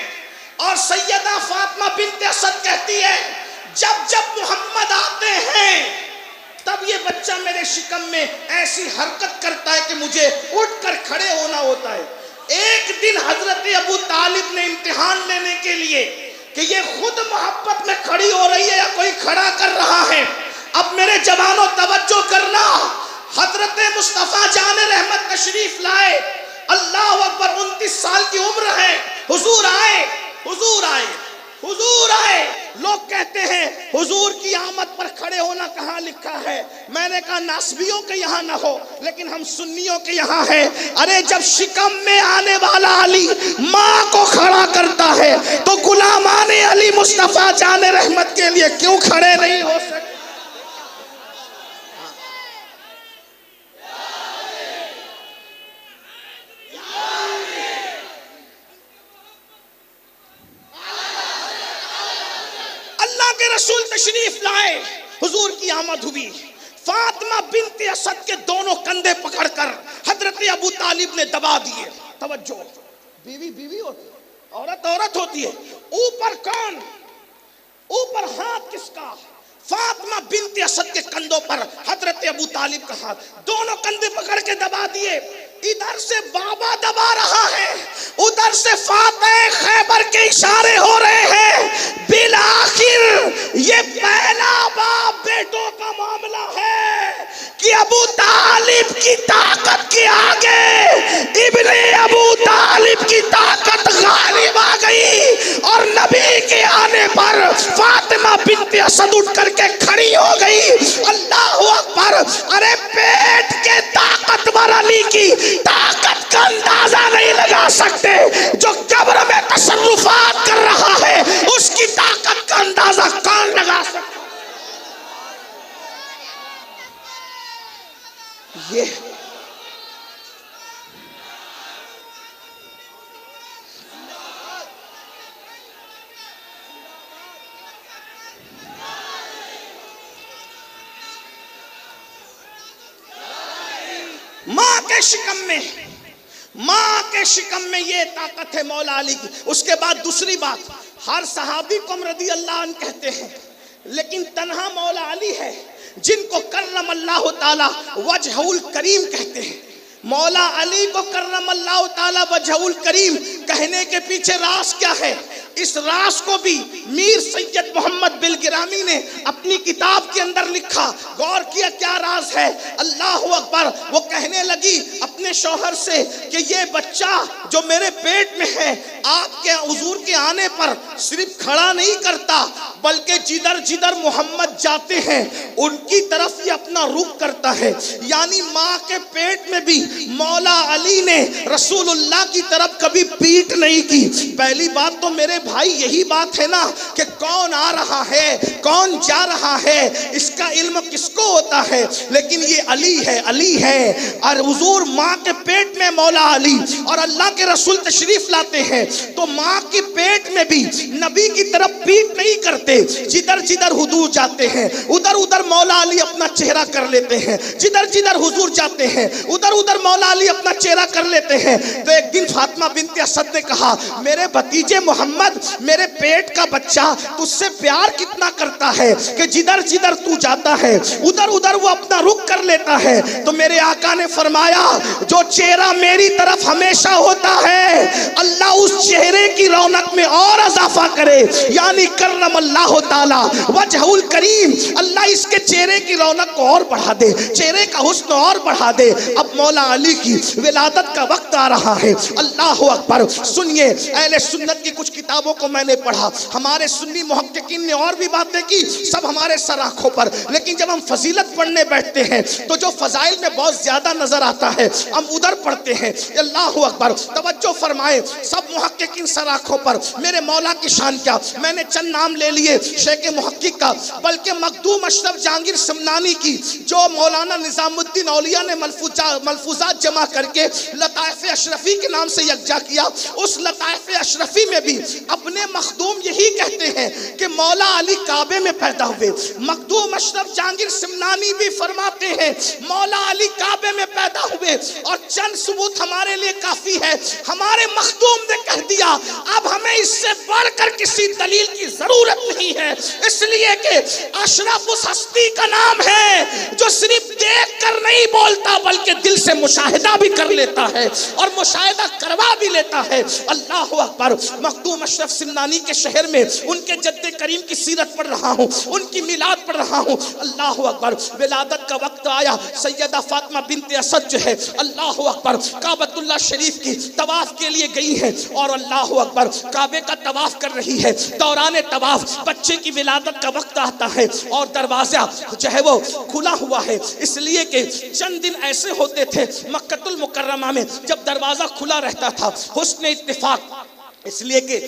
اور سیدہ فاطمہ بنت اسد کہتی ہے جب جب محمد آتے ہیں تب یہ بچہ میرے شکم میں ایسی حرکت کرتا ہے کہ مجھے اٹھ کر کھڑے ہونا ہوتا ہے۔ ایک دن حضرت ابو طالب نے امتحان لینے کے لیے کہ یہ خود محبت میں کھڑی ہو رہی ہے یا کوئی کھڑا کر رہا ہے، اب میرے جوانوں توجہ کرنا، حضرت مصطفیٰ جان رحمت تشریف لائے، اللہ اکبر، 29 سال کی عمر ہے، حضور آئے، حضور آئے، حضور آئے۔ لوگ کہتے ہیں حضور کی آمد پر کھڑے ہونا کہاں لکھا ہے؟ میں نے کہا ناسبیوں کے یہاں نہ ہو لیکن ہم سنیوں کے یہاں ہے۔ ارے جب شکم میں آنے والا علی ماں کو کھڑا کرتا ہے تو غلامان علی مصطفیٰ جان رحمت کے لیے کیوں کھڑے نہیں ہو سکتے؟ رسول تشریف لائے، حضور کی آمد ہوئی، فاطمہ بنت اسد کے دونوں کندھے پکڑ کر حضرت ابو طالب نے دبا دیے۔ توجہ، بیوی بیوی ہوتی ہے، عورت عورت ہوتی ہے، اوپر کون؟ اوپر ہاتھ کس کا؟ فاطمہ بنت اسد کے کندھوں پر حضرت ابو طالب کا ہاتھ، دونوں کندھے پکڑ کے دبا دیے۔ ادھر سے بابا دبا رہا ہے، ادھر سے فاتح خیبر کے اشارے ہو رہے ہیں۔ بالآخر یہ پہلا باپ بیٹوں کا معاملہ ہے کہ ابو طالب کی طاقت کے آگے ابن ابو طالب کی طاقت غالب آ گئی، اور نبی کے آنے پر فاطمہ بنت اسد اٹھ کر کے کھڑی ہو گئی۔ اللہ اکبر! ارے پیٹ کے طاقتور علی کی طاقت کا اندازہ نہیں لگا سکتے، جو قبر میں تصرفات کر رہا ہے اس کی طاقت کا اندازہ کون لگا سکتا؟ یہ ماں کے شکم میں، ماں کے شکم میں یہ طاقت ہے مولا علی کی۔ اس کے بعد دوسری بات، ہر صحابی کو رضی اللہ عنہ کہتے ہیں، لیکن تنہا مولا علی ہے جن کو کرم اللہ تعالی وجہ الکریم کہتے ہیں۔ مولا علی کو کرم اللہ تعالی وجہ الکریم کہنے کے پیچھے راز کیا ہے؟ اس راز کو بھی میر سید محمد بالگرامی نے اپنی کتاب کے اندر لکھا. غور کیا کیا راز ہے. اللہ اکبر. وہ کہنے لگی اپنے شوہر سے کہ یہ بچہ جو میرے پیٹ میں ہے آپ کے حضور کے آنے پر صرف کھڑا نہیں کرتا بلکہ جدھر جدھر محمد جاتے ہیں ان کی طرف یہ اپنا رخ کرتا ہے. یعنی ماں کے پیٹ میں بھی مولا علی نے رسول اللہ کی طرف کبھی پیٹ نہیں کی. پہلی بات تو میرے بھائی یہی بات ہے نا کہ کون آ رہا ہے کون جا رہا ہے اس کا علم کس کو ہوتا ہے, لیکن یہ علی ہے اور حضور ماں کے پیٹ میں مولا علی اور اللہ کے رسول تشریف لاتے ہیں تو ماں کی پیٹ میں بھی نبی کی طرف پیٹ نہیں کرتے. جدھر جدھر حضور جاتے ہیں ادھر ادھر مولا علی اپنا چہرہ کر لیتے ہیں. جدھر جدھر حضور جاتے ہیں ادھر ادھر مولا علی اپنا چہرہ کر لیتے ہیں. تو ایک دن فاطمہ بنت اسد نے کہا میرے بھتیجے محمد میرے پیٹ کا بچہ تجھ سے پیار کتنا کرتا ہے کہ جدھر جدھر تو جاتا ہے ادھر ادھر وہ اپنا رخ کر لیتا ہے. تو میرے آقا نے فرمایا جو چہرہ میری طرف ہمیشہ ہوتا ہے اللہ اس چہرے کی رونق میں اور اضافہ کرے. یعنی کرم اللہ تعالی وجہ الکریم, اللہ اس کے چہرے کی رونق کو اور بڑھا دے, چہرے کا حسن اور بڑھا دے. اب مولا علی کی ولادت کا وقت آ رہا ہے. اللہ اکبر. سنیے اہل سنت کی کچھ کتابوں کو میں نے پڑھا, ہمارے سنی محققین نے اور بھی باتیں کی, سب ہمارے سر آنکھوں پر, لیکن جب ہم فضیلت پڑھنے بیٹھتے ہیں تو جو فضائل میں بہت زیادہ نظر آتا ہے ہم ادھر پڑھتے ہیں. اللہ اکبر. توجہ فرمائے سب محققین سر آنکھوں پر. میرے مولا کی شان کیا, میں نے چند نام لے لیے شیخ محقق کا, بلکہ مخدوم اشرف جہانگیر سمنانی کی جو مولانا نظام الدین اولیاء نے ملفوظات جمع کر کے لطائف اشرفی کے نام سے یکجا کیا. اس لطائف اشرفی میں بھی اپنے مخدوم یہی کہتے ہیں کہ مولا علی کعبے میں پیدا ہوئے. مخدوم اشرف جہانگیر سمنانی بھی فرماتے ہیں مولا علی کعبے میں پیدا ہوئے. اور چند ثبوت ہمارے لیے کافی ہے. ہمارے مخدوم نے کہہ دیا اب ہمیں اس سے بڑھ کر کسی دلیل کی ضرورت نہیں ہے, اس لیے کہ اشرف اس ہستی کا نام ہے جو صرف دیکھ کر نہیں بولتا بلکہ دل سے مشاہدہ بھی کر لیتا ہے اور مشاہدہ کروا بھی لیتا ہے. اللہ اکبر. مخدوم اشرف سمنانی کے شہر میں ان کے جد کریم کی سیرت پڑھ رہا ہوں, ان کی میلاد پڑھ رہا ہوں. اللہ اکبر. ولادت کا وقت آیا. سیدہ فاطمہ بنت اسد جو ہے اللہ اکبر کعبۃ اللہ شریف کی طواف کے لیے گئی ہے اور اللہ اکبر کعبے کا طواف کر رہی ہے. دوران طواف بچے کی ولادت کا وقت آتا ہے اور دروازہ جو ہے وہ کھلا ہوا ہے, اس لیے کہ چند دن ایسے ہوتے تھے مکہ المکرمہ میں جب دروازہ کھلا رہتا تھا حسن اتفاق, اس لیے کہ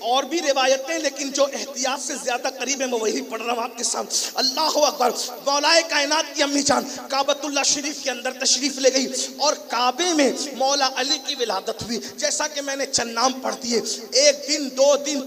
اور بھی روایتیں لیکن جو احتیاط سے زیادہ قریب ہے میں وہی پڑھ رہا ہوں آپ کے سامنے. اللہ اکبر. مولا کائنات کی امی جان کعبۃ اللہ شریف کے اندر تشریف لے گئی اور کعبے میں مولا علی کی ولادت ہوئی. جیسا کہ میں نے چند نام پڑھ دیے, ایک دن دو دن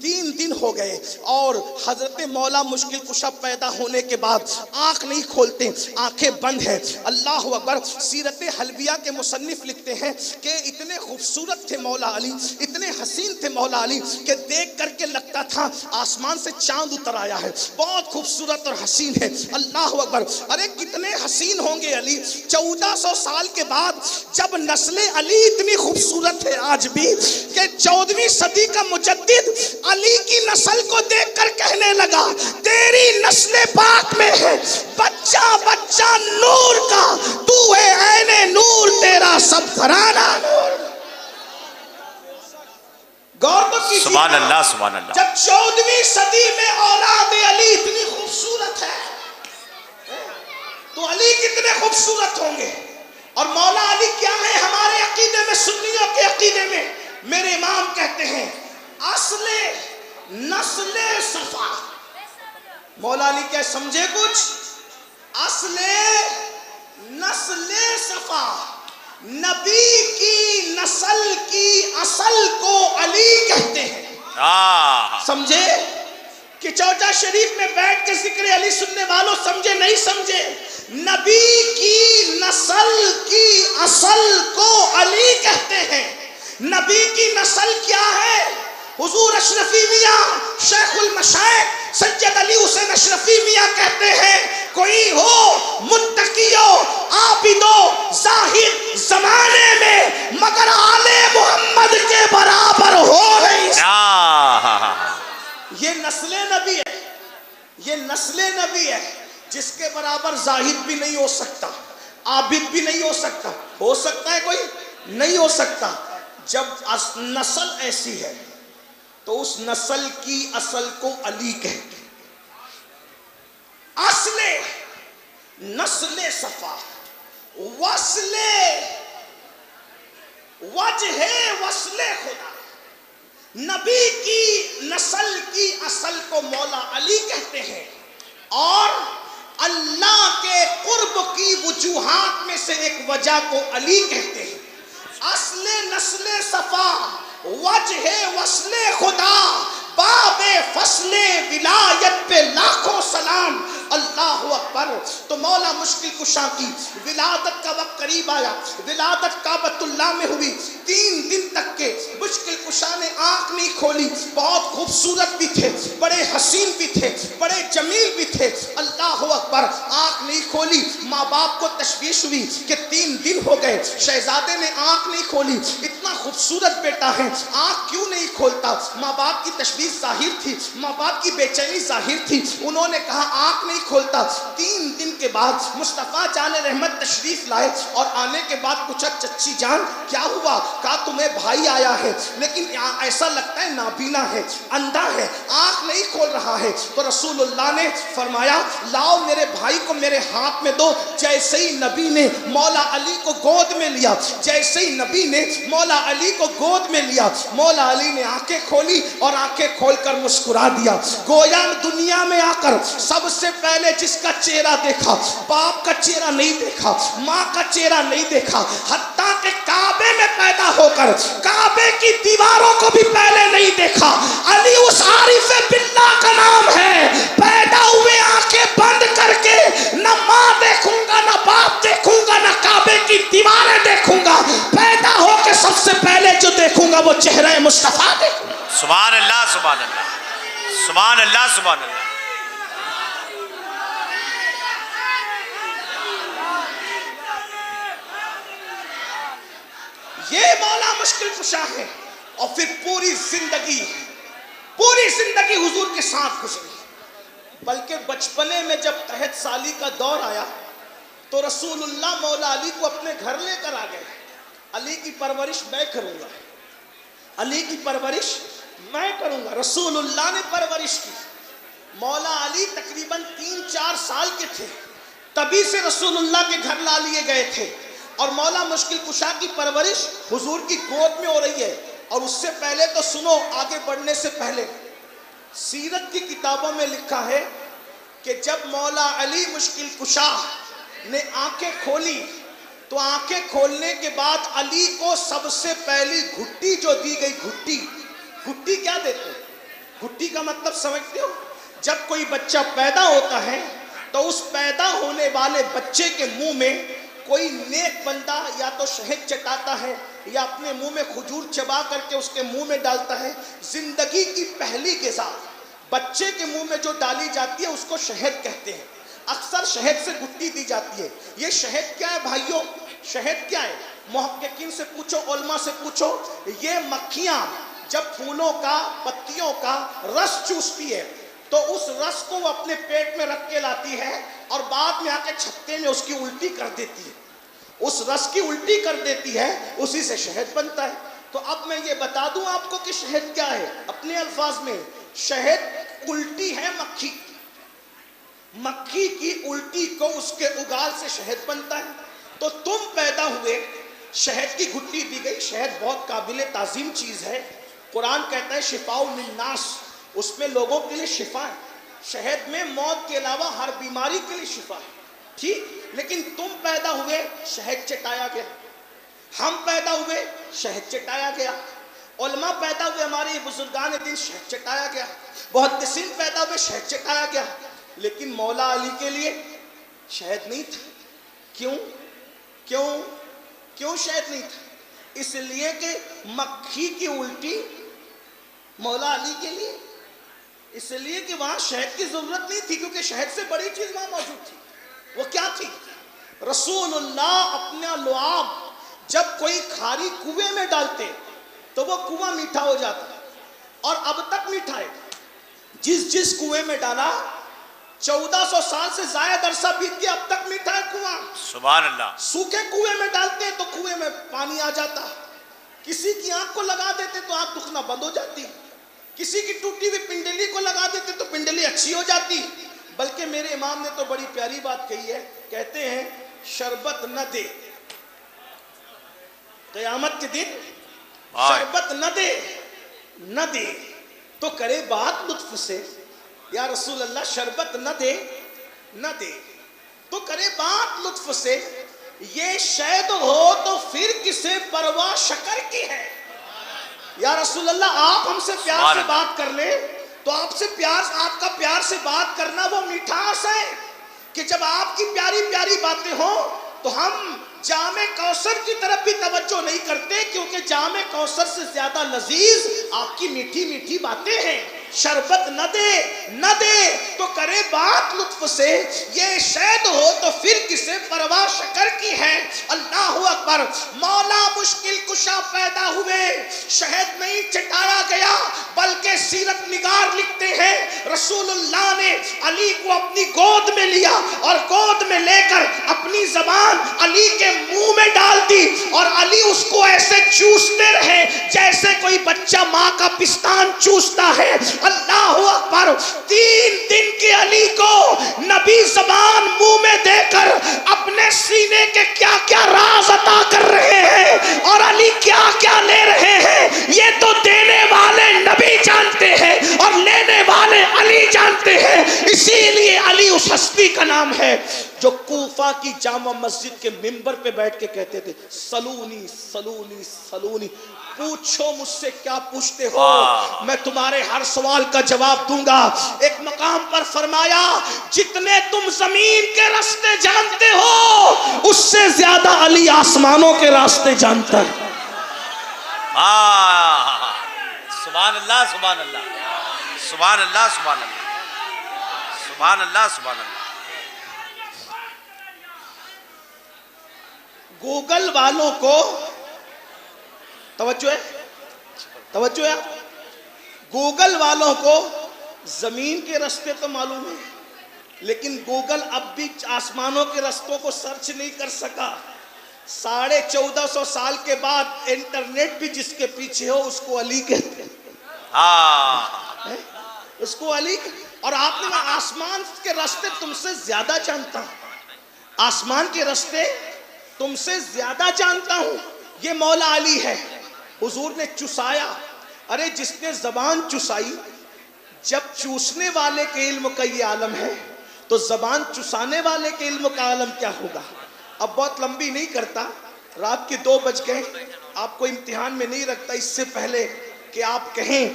تین دن ہو گئے اور حضرت مولا مشکل کشا پیدا ہونے کے بعد آنکھ نہیں کھولتے, آنکھیں بند ہیں. اللہ اکبر. سیرت حلبیہ کے مصنف لکھتے ہیں کہ اتنے خوبصورت تھے مولا علی, اتنے حسین تھے مولا علی کہ دیکھ کر کے لگتا تھا آسمان سے چاند اتر آیا ہے. بہت خوبصورت اور حسین ہے. اللہ اکبر. ارے کتنے حسین ہوں گے علی. 1400 سال کے بعد جب نسل علی اتنی خوبصورت ہے آج بھی کہ 14ویں صدی کا مجدد علی کی نسل کو دیکھ کر کہنے لگا تیری نسل پاک میں ہے بچہ بچہ نور کا, تو ہے عین نور, تیرا سب گھرانہ نور. غور تو کیجیے. سبحان اللہ سبحان اللہ. جب 14ویں صدی میں اولاد علی اتنی خوبصورت ہے تو علی کتنے خوبصورت ہوں گے. اور مولا علی کیا ہے ہمارے عقیدے میں, سنیوں کے عقیدے میں میرے امام کہتے ہیں اصل نسل صفا. مولا علی کیا سمجھے کچھ؟ اصل نسل صفا, نبی کی نسل کی اصل کو علی کہتے ہیں. سمجھے کہ چوجا شریف میں بیٹھ کے ذکر علی سننے والوں سمجھے نہیں سمجھے؟ نبی کی نسل کی اصل کو علی کہتے ہیں. نبی کی نسل کیا ہے؟ حضور اشرفی میاں شیخ المشائخ سید علی حسین اشرفی میاں کہتے ہیں کوئی ہو متقیو عابدو زاہد زمانے میں مگر آل محمد کے برابر ہو نہیں. نسل نبی ہے، یہ نسل نبی ہے جس کے برابر زاہد بھی نہیں ہو سکتا، عابد بھی نہیں ہو سکتا ہے کوئی نہیں ہو سکتا۔ جب نسل ایسی ہے تو اس نسل کی اصل کو علی کہتے ہیں۔ اصل نسل صفا، وصل وجہ وصل خدا، نبی کی نسل کی اصل کو مولا علی کہتے ہیں، اور اللہ کے قرب کی وجوہات میں سے ایک وجہ کو علی کہتے ہیں۔ اصل نسل صفا، وجہ وصل خدا، باب فصل ولایت پہ لاکھوں سلام، اللہ اکبر۔ تو مولا مشکل کشا کی ولادت کا وقت قریب آیا، ولادت کعبۃ اللہ میں ہوئی، 3 دن تک کے مشکل کشا نے آنکھ نہیں کھولی۔ بہت خوبصورت بھی تھے، بڑے حسین بھی تھے، بڑے جمیل بھی تھے، اللہ اکبر۔ آنکھ نہیں کھولی، ماں باپ کو تشویش ہوئی کہ 3 دن ہو گئے، شہزادے نے آنکھ نہیں کھولی، اتنا خوبصورت بیٹا ہے، آنکھ کیوں نہیں کھولتا؟ ماں باپ کی تشویش ظاہر تھی، ماں باپ کی بے چینی ظاہر تھی، انہوں نے کہا آنکھ نہیں کھولتا۔ 3 دن کے بعد مصطفیٰ جان رحمت تشریف لائے، اور آنے کے بعد پوچھا چچی جان کیا ہوا؟ کہا تمہیں بھائی آیا ہے لیکن ایسا لگتا ہے نابینا ہے، اندھا ہے، آنکھ نہیں کھول رہا ہے۔ تو رسول اللہ نے فرمایا لاؤ میرے بھائی کو میرے ہاتھ میں دو۔ جیسے ہی نبی نے مولا علی کو گود میں لیا، جیسے ہی نبی نے مولا علی کو گود میں لیا، مولا علی نے آنکھیں کھولی اور آنکھیں کھول کر مسکرا دیا۔ گویا دنیا میں آ کر سب سے پہلے جس کا چہرہ دیکھا، باپ کا چہرہ نہیں دیکھا، ماں کا چہرہ نہیں دیکھا، حتیٰ کہ کعبے میں پیدا ہو کر کعبے کی دیواروں کو بھی پہلے نہیں دیکھا۔ علی اس عارف باللہ کا نام ہے، پیدا ہوئے آنکھیں بند کر کے نہ ماں دیکھوں گا، نہ باپ دیکھوں گا، نہ کعبے کی دیواریں دیکھوں گا، پیدا ہو کے سب سے پہلے جو دیکھوں گا وہ چہرہ مصطفیٰ دیکھوں گا۔ سبحان اللہ سبحان اللہ سبحان اللہ سبحان اللہ۔ یہ مولا مشکل کشا ہے، اور پھر پوری زندگی حضور کے ساتھ گزری۔ بلکہ بچپنے میں جب 63 سالی کا دور آیا تو رسول اللہ مولا علی کو اپنے گھر لے کر آ گئے۔ علی کی پرورش میں کروں گا، علی کی پرورش میں کروں گا۔ رسول اللہ نے پرورش کی۔ مولا علی تقریباً 3-4 سال کے تھے، تبھی سے رسول اللہ کے گھر لا لیے گئے تھے، اور مولا مشکل کشا کی پرورش حضور کی گود میں ہو رہی ہے۔ اور اس سے پہلے تو سنو، آگے بڑھنے سے پہلے سیرت کی کتابوں میں لکھا ہے کہ جب مولا علی مشکل کشا نے آنکھیں کھولی تو آنکھیں کھولنے کے بعد علی کو سب سے پہلی گھٹی جو دی گئی، گھٹی کیا دیتے ہیں؟ گھٹی کا مطلب سمجھتے ہو؟ جب کوئی بچہ پیدا ہوتا ہے تو اس پیدا ہونے والے بچے کے منہ میں کوئی نیک بندہ یا تو شہد چٹاتا ہے یا اپنے منہ میں کھجور چبا کر کے اس کے منہ میں ڈالتا ہے۔ زندگی کی پہلی غذا بچے کے منہ میں جو ڈالی جاتی ہے اس کو شہد کہتے ہیں۔ اکثر شہد سے گھٹی دی جاتی ہے۔ یہ شہد کیا ہے بھائیوں؟ شہد کیا ہے؟ محققین سے پوچھو، علماء سے پوچھو۔ یہ مکھیاں جب پھولوں کا، پتیوں کا رس چوستی ہے تو اس رس کو وہ اپنے پیٹ میں رکھ کے لاتی ہے، اور بعد میں آ کے چھتے میں اس کی الٹی کر دیتی ہے، اس رس کی الٹی کر دیتی ہے، اسی سے شہد بنتا ہے۔ تو اب میں یہ بتا دوں آپ کو کہ شہد کیا ہے اپنے الفاظ میں۔ شہد الٹی ہے مکھی کی الٹی کو اس کے اگال سے شہد بنتا ہے۔ تو تم پیدا ہوئے، شہد کی گھٹی دی گئی۔ شہد بہت قابل تعظیم چیز ہے، قرآن کہتا ہے شفاء للناس، اس میں لوگوں کے لیے شفا ہے۔ شہد میں موت کے علاوہ ہر بیماری کے لیے شفا ہے، ٹھیک؟ لیکن تم پیدا ہوئے، شہد چٹایا گیا۔ ہم پیدا ہوئے، شہد چٹایا گیا۔ علماء پیدا ہوئے، ہمارے بزرگان دین، شہد چٹایا گیا۔ محدثین پیدا ہوئے، شہد چٹایا گیا۔ لیکن مولا علی کے لیے شہد نہیں تھا۔ کیوں شہد نہیں تھا؟ اس لیے کہ مکھی کی الٹی مولا علی کے لیے، اس لیے کہ وہاں شہد کی ضرورت نہیں تھی، کیونکہ شہد سے بڑی چیز وہاں موجود تھی۔ وہ کیا تھی؟ رسول اللہ اپنا لعاب جب کوئی کھاری کنویں میں ڈالتے تو وہ کنواں میٹھا ہو جاتا، اور اب تک میٹھا ہے۔ جس کنویں میں ڈالا 1400 سال سے زائد عرصہ بیت گیا، اب تک میٹھا ہے کنواں۔ سبحان اللہ۔ سوکھے کنویں میں ڈالتے ہیں تو کنویں میں پانی آ جاتا، کسی کی آنکھ کو لگا دیتے تو آنکھ دکھنا بند ہو جاتی، کسی کی ٹوٹی ہوئی پنڈلی کو لگا دیتے تو پنڈلی اچھی ہو جاتی۔ بلکہ میرے امام نے تو بڑی پیاری بات کہی ہے، کہتے ہیں شربت نہ دے قیامت کے دن، شربت نہ دے تو کرے بات لطف سے۔ یا رسول اللہ شربت نہ دے تو کرے بات لطف سے، یہ شہد ہو تو پھر کسے پرواہ شکر کی ہے۔ یا رسول اللہ آپ ہم سے پیار سے بات کر لیں تو آپ کا پیار سے بات کرنا وہ مٹھاس ہے کہ جب آپ کی پیاری پیاری باتیں ہوں تو ہم جام کوثر کی طرف بھی توجہ نہیں کرتے، کیونکہ جام کوثر سے زیادہ لذیذ آپ کی میٹھی میٹھی باتیں ہیں۔ شربت نہ دے تو کرے بات لطف سے، یہ شہد ہو تو پھر کسے پرواہ شکر کی ہے۔ اللہ اکبر۔ مولا مشکل کشا پیدا ہوئے، شہد نہیں چٹایا گیا، بلکہ سیرت نگار لکھتے ہیں رسول اللہ نے علی کو اپنی گود میں لیا اور گود میں لے کر اپنی زبان علی کے منہ میں ڈال دی، اور علی اس کو ایسے چوستے رہے جیسے کوئی بچہ ماں کا پستان چوستا ہے۔ اللہ اکبر۔ 3 دن کے علی کو نبی زبان منہ میں دے کر اپنے سینے کے کیا کیا راز عطا کر رہے ہیں اور علی کیا کیا لے رہے ہیں، یہ تو دینے والے نبی جانتے ہیں اور لینے والے علی جانتے ہیں۔ اسی لیے علی اس ہستی کا نام ہے جو کوفہ کی جامع مسجد کے منبر پہ بیٹھ کے کہتے تھے سلونی سلونی سلونی، پوچھو مجھ سے کیا پوچھتے ہو، میں تمہارے ہر سوال کا جواب دوں گا۔ ایک مقام پر فرمایا جتنے تم زمین کے راستے جانتے ہو اس سے زیادہ علی آسمانوں کے راستے جانتا ہے۔ سبحان اللہ سبحان اللہ سبحان اللہ سبحان اللہ سبحان اللہ سبحان اللہ۔ گوگل والوں کو توجہ ہے، گوگل والوں کو زمین کے راستے تو معلوم ہے، لیکن گوگل اب بھی آسمانوں کے راستوں کو سرچ نہیں کر سکا۔ 1450 سال کے بعد انٹرنیٹ بھی جس کے پیچھے ہو اس کو علی کہتے ہیں، اس کو علی۔ اور آپ نے آسمان کے راستے تم سے زیادہ جانتا ہوں، آسمان کے راستے تم سے زیادہ جانتا ہوں، یہ مولا علی ہے۔ حضور نے چسایا، ارے جس نے زبان چسائی، جب چوسنے والے کے علم کا یہ عالم ہے تو زبان چسانے والے کے علم کا عالم کیا ہوگا۔ اب بہت لمبی نہیں کرتا، رات کے 2 بج گئے، آپ کو امتحان میں نہیں رکھتا، اس سے پہلے کہ آپ کہیں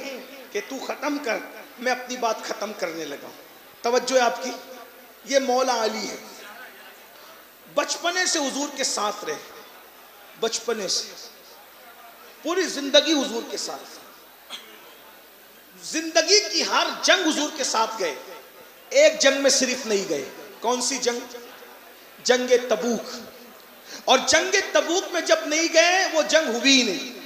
کہ تو ختم کر، میں اپنی بات ختم کرنے لگا۔ توجہ ہے آپ کی، یہ مولا علی ہے۔ بچپنے سے حضور کے ساتھ رہے، بچپنے سے پوری زندگی حضور کے ساتھ، زندگی کی ہر جنگ حضور کے ساتھ گئے، ایک جنگ میں صرف نہیں گئے۔ کون سی جنگ؟ جنگ تبوک۔ اور جنگ تبوک میں جب نہیں گئے وہ جنگ ہوئی نہیں۔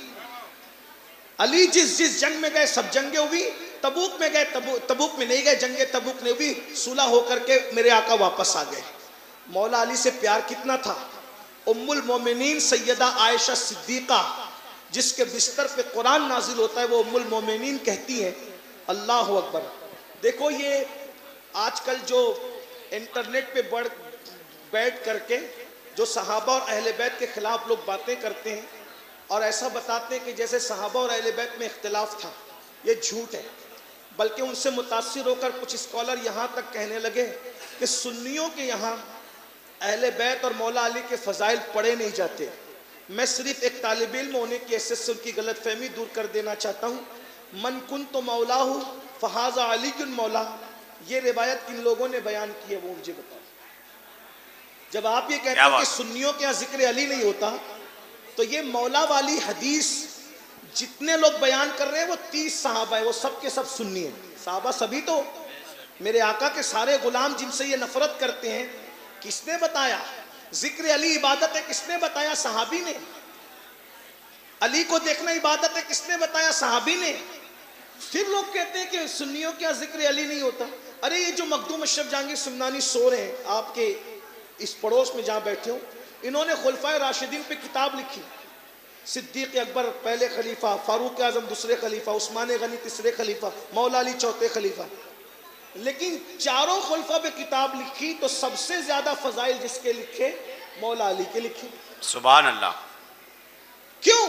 علی جس جنگ میں گئے سب جنگیں ہوئی، تبوک میں گئے تبوک میں نہیں گئے، جنگ تبوک نہیں ہوئی، صلح ہو کر کے میرے آقا واپس آ گئے۔ مولا علی سے پیار کتنا تھا، ام المومنین سیدہ عائشہ صدیقہ جس کے بستر پہ قرآن نازل ہوتا ہے وہ ام المومنین کہتی ہیں اللہ اکبر۔ دیکھو یہ آج کل جو انٹرنیٹ پہ بیٹھ کر کے جو صحابہ اور اہل بیت کے خلاف لوگ باتیں کرتے ہیں اور ایسا بتاتے ہیں کہ جیسے صحابہ اور اہل بیت میں اختلاف تھا، یہ جھوٹ ہے۔ بلکہ ان سے متاثر ہو کر کچھ اسکالر یہاں تک کہنے لگے کہ سنیوں کے یہاں اہل بیت اور مولا علی کے فضائل پڑھے نہیں جاتے۔ میں صرف ایک طالب علم ہونے کی حیثیت سے ان کی غلط فہمی دور کر دینا چاہتا ہوں۔ من کنت مولاہ فہذا علی مولا، یہ روایت کن لوگوں نے بیان کی ہے وہ مجھے بتاؤ۔ جب آپ یہ کہتے ہیں کہ سنیوں کے یہاں ذکر علی نہیں ہوتا تو یہ مولا والی حدیث جتنے لوگ بیان کر رہے ہیں وہ 30 صحابہ ہیں، وہ سب کے سب سنی ہیں۔ صحابہ سبھی تو میرے آقا کے سارے غلام جن سے یہ نفرت کرتے ہیں، کس نے بتایا ذکر علی عبادت ہے؟ کس نے بتایا؟ صحابی نے۔ علی کو دیکھنا عبادت ہے؟ کس نے بتایا؟ صحابی نے۔ پھر لوگ کہتے ہیں کہ سنیوں کیا ذکر علی نہیں ہوتا. ارے یہ جو مخدوم اشرف جہانگیر سمنانی سو رہے ہیں آپ کے اس پڑوس میں جہاں بیٹھے ہوں، انہوں نے خلفائے راشدین پہ کتاب لکھی. صدیق اکبر پہلے خلیفہ، فاروق اعظم دوسرے خلیفہ، عثمان غنی تیسرے خلیفہ، مولا علی چوتھے خلیفہ. لیکن چاروں خلفہ پہ کتاب لکھی تو سب سے زیادہ فضائل جس کے لکھے؟ مولا علی کے لکھے. سبحان اللہ. کیوں؟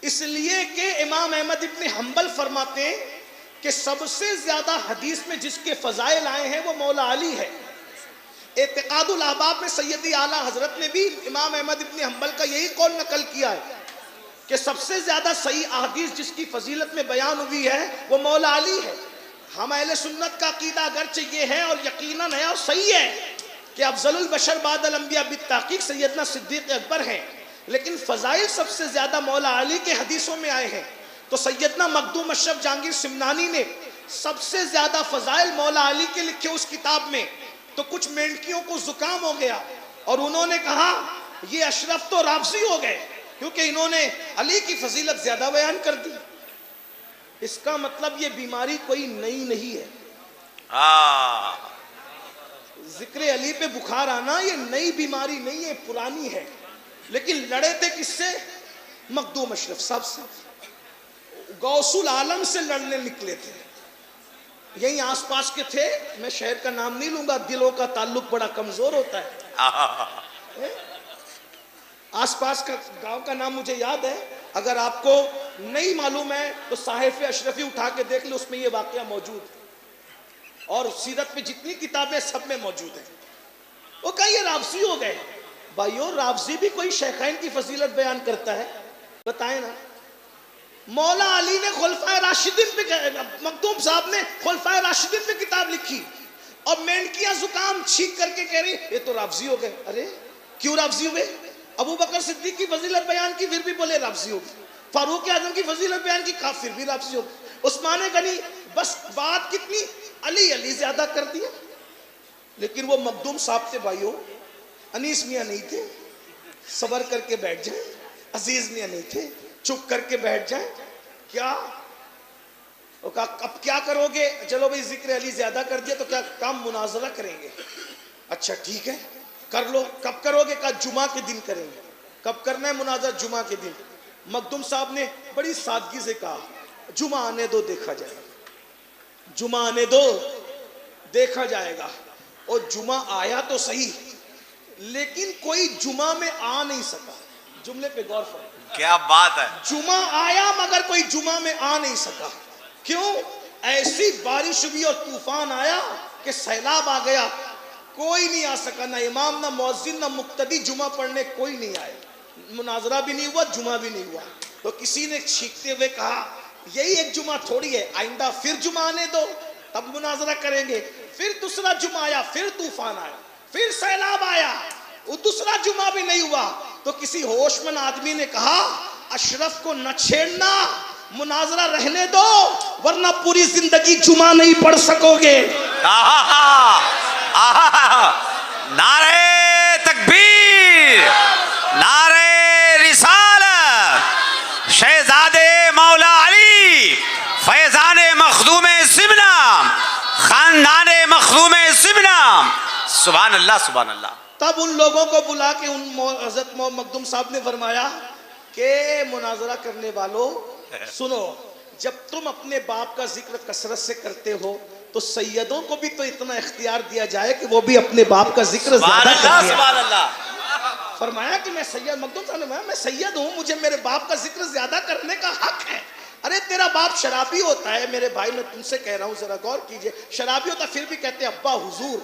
اس لیے کہ امام احمد ابن حنبل فرماتے ہیں کہ سب سے زیادہ حدیث میں جس کے فضائل آئے ہیں وہ مولا علی ہے. اعتقاد الاحباب میں سیدی اعلیٰ حضرت نے بھی امام احمد ابن حنبل کا یہی قول نقل کیا ہے کہ سب سے زیادہ صحیح احادیث جس کی فضیلت میں بیان ہوئی ہے وہ مولا علی ہے. ہم اہل سنت کا عقیدہ اگرچہ یہ ہے اور یقیناً ہے اور صحیح ہے کہ افضل البشر بعد الانبیاء بالتحقیق سیدنا صدیق اکبر ہیں، لیکن فضائل سب سے زیادہ مولا علی کے حدیثوں میں آئے ہیں. تو سیدنا مخدوم اشرف جہانگیر سمنانی نے سب سے زیادہ فضائل مولا علی کے لکھے اس کتاب میں. تو کچھ مینڈکیوں کو زکام ہو گیا اور انہوں نے کہا یہ اشرف تو رافضی ہو گئے کیونکہ انہوں نے علی کی فضیلت زیادہ بیان کر دی. اس کا مطلب یہ بیماری کوئی نئی نہیں ہے. ذکر علی پہ بخار آنا یہ نئی بیماری نہیں ہے، پرانی ہے. لیکن لڑے تھے کس سے؟ مخدوم اشرف صاحب سے. غوث العالم سے لڑنے نکلے تھے. یہیں آس پاس کے تھے، میں شہر کا نام نہیں لوں گا، دلوں کا تعلق بڑا کمزور ہوتا ہے. آس پاس کا گاؤں کا نام مجھے یاد ہے، اگر آپ کو نہیں معلوم ہے تو صحائف اشرفی اٹھا کے دیکھ لیں، اس میں یہ واقعہ موجود ہے اور سیرت میں جتنی کتابیں سب میں موجود ہیں. وہ کہیں یہ رافضی ہو گئے. بھائیو رافضی بھی کوئی شیخین کی فضیلت بیان کرتا ہے؟ بتائیں نا. مولا علی نے خلفائے راشدین پہ، مخدوم صاحب نے خلفائے راشدین پہ کتاب لکھی اور مینڈکیاں زکام چھینک کر کے کہہ رہی یہ تو رافضی ہو گئے. ارے کیوں رافضی ہوئے؟ ابو بکر صدیق کی فضیلت بیان کی پھر بھی بولے رافضی ہو گئے. فاروق اعظم کی فضیلت بیان کی کہا پھر بھی رافضی ہو گئے. عثمان غنی بس بات کتنی علی علی زیادہ کر دیا. لیکن وہ مخدوم صاحب تھے بھائیوں، انیس میاں نہیں تھے صبر کر کے بیٹھ جائیں، عزیز میاں نہیں تھے چپ کر کے بیٹھ جائیں. کیا وہ کہا اب کیا کرو گے؟ چلو بھئی ذکر علی زیادہ کر دیا تو کیا کام مناظرہ کریں گے؟ اچھا ٹھیک ہے کر لو. کب کرو گے؟ کہا جمعہ کے دن کریں گے. کب کرنا ہے مناظرہ؟ جمعہ کے دن. مخدوم صاحب نے بڑی سادگی سے کہا جمعہ آنے دو دیکھا جائے گا. جمعہ آنے دو دیکھا جائے گا. اور جمعہ آیا تو صحیح لیکن کوئی جمعہ میں آ نہیں سکا. جملے پہ غور فرمائیں. کیا بات ہے. جمعہ آیا مگر کوئی جمعہ میں آ نہیں سکا. کیوں؟ ایسی بارش ہوئی اور طوفان آیا کہ سیلاب آ گیا، کوئی نہیں آ سکا. نہ امام نہ مؤذن نہ مقتدی، جمعہ پڑھنے کوئی نہیں آئے. مناظرہ بھی نہیں ہوا، جمعہ بھی نہیں ہوا. تو کسی نے چھینکتے ہوئے کہا یہی ایک جمعہ تھوڑی ہے، آئندہ پھر جمعہ آنے دو تب مناظرہ کریں گے. پھر دوسرا جمعہ آیا، پھر طوفان آیا، پھر سیلاب آیا، وہ دوسرا جمعہ بھی نہیں ہوا. تو کسی ہوش مند آدمی نے کہا اشرف کو نہ چھیڑنا، مناظرہ رہنے دو ورنہ پوری زندگی جمعہ نہیں پڑھ سکو گے. نعرہ تکبیر، نعرہ رسالت، شہزادے مولا علی، فیضان مخدوم سمنا، خاندان مخدوم سمنا. سبحان اللہ سبحان اللہ. تب ان لوگوں کو بلا کے حضرت مخدوم صاحب نے فرمایا کہ مناظرہ کرنے والوں سنو، جب تم اپنے باپ کا ذکر کثرت سے کرتے ہو تو سیدوں کو بھی تو اتنا اختیار دیا جائے کہ وہ بھی اپنے باپ کا ذکر زیادہ کرتے ہیں. فرمایا کہ میں سید، مخدوم صاحب نے فرمایا میں سید ہوں، مجھے میرے باپ کا ذکر زیادہ کرنے کا حق ہے. ارے تیرا باپ شرابی ہوتا ہے، میرے بھائی میں تم سے کہہ رہا ہوں ذرا غور کیجئے، شرابی ہوتا پھر بھی کہتے ہیں ابا حضور.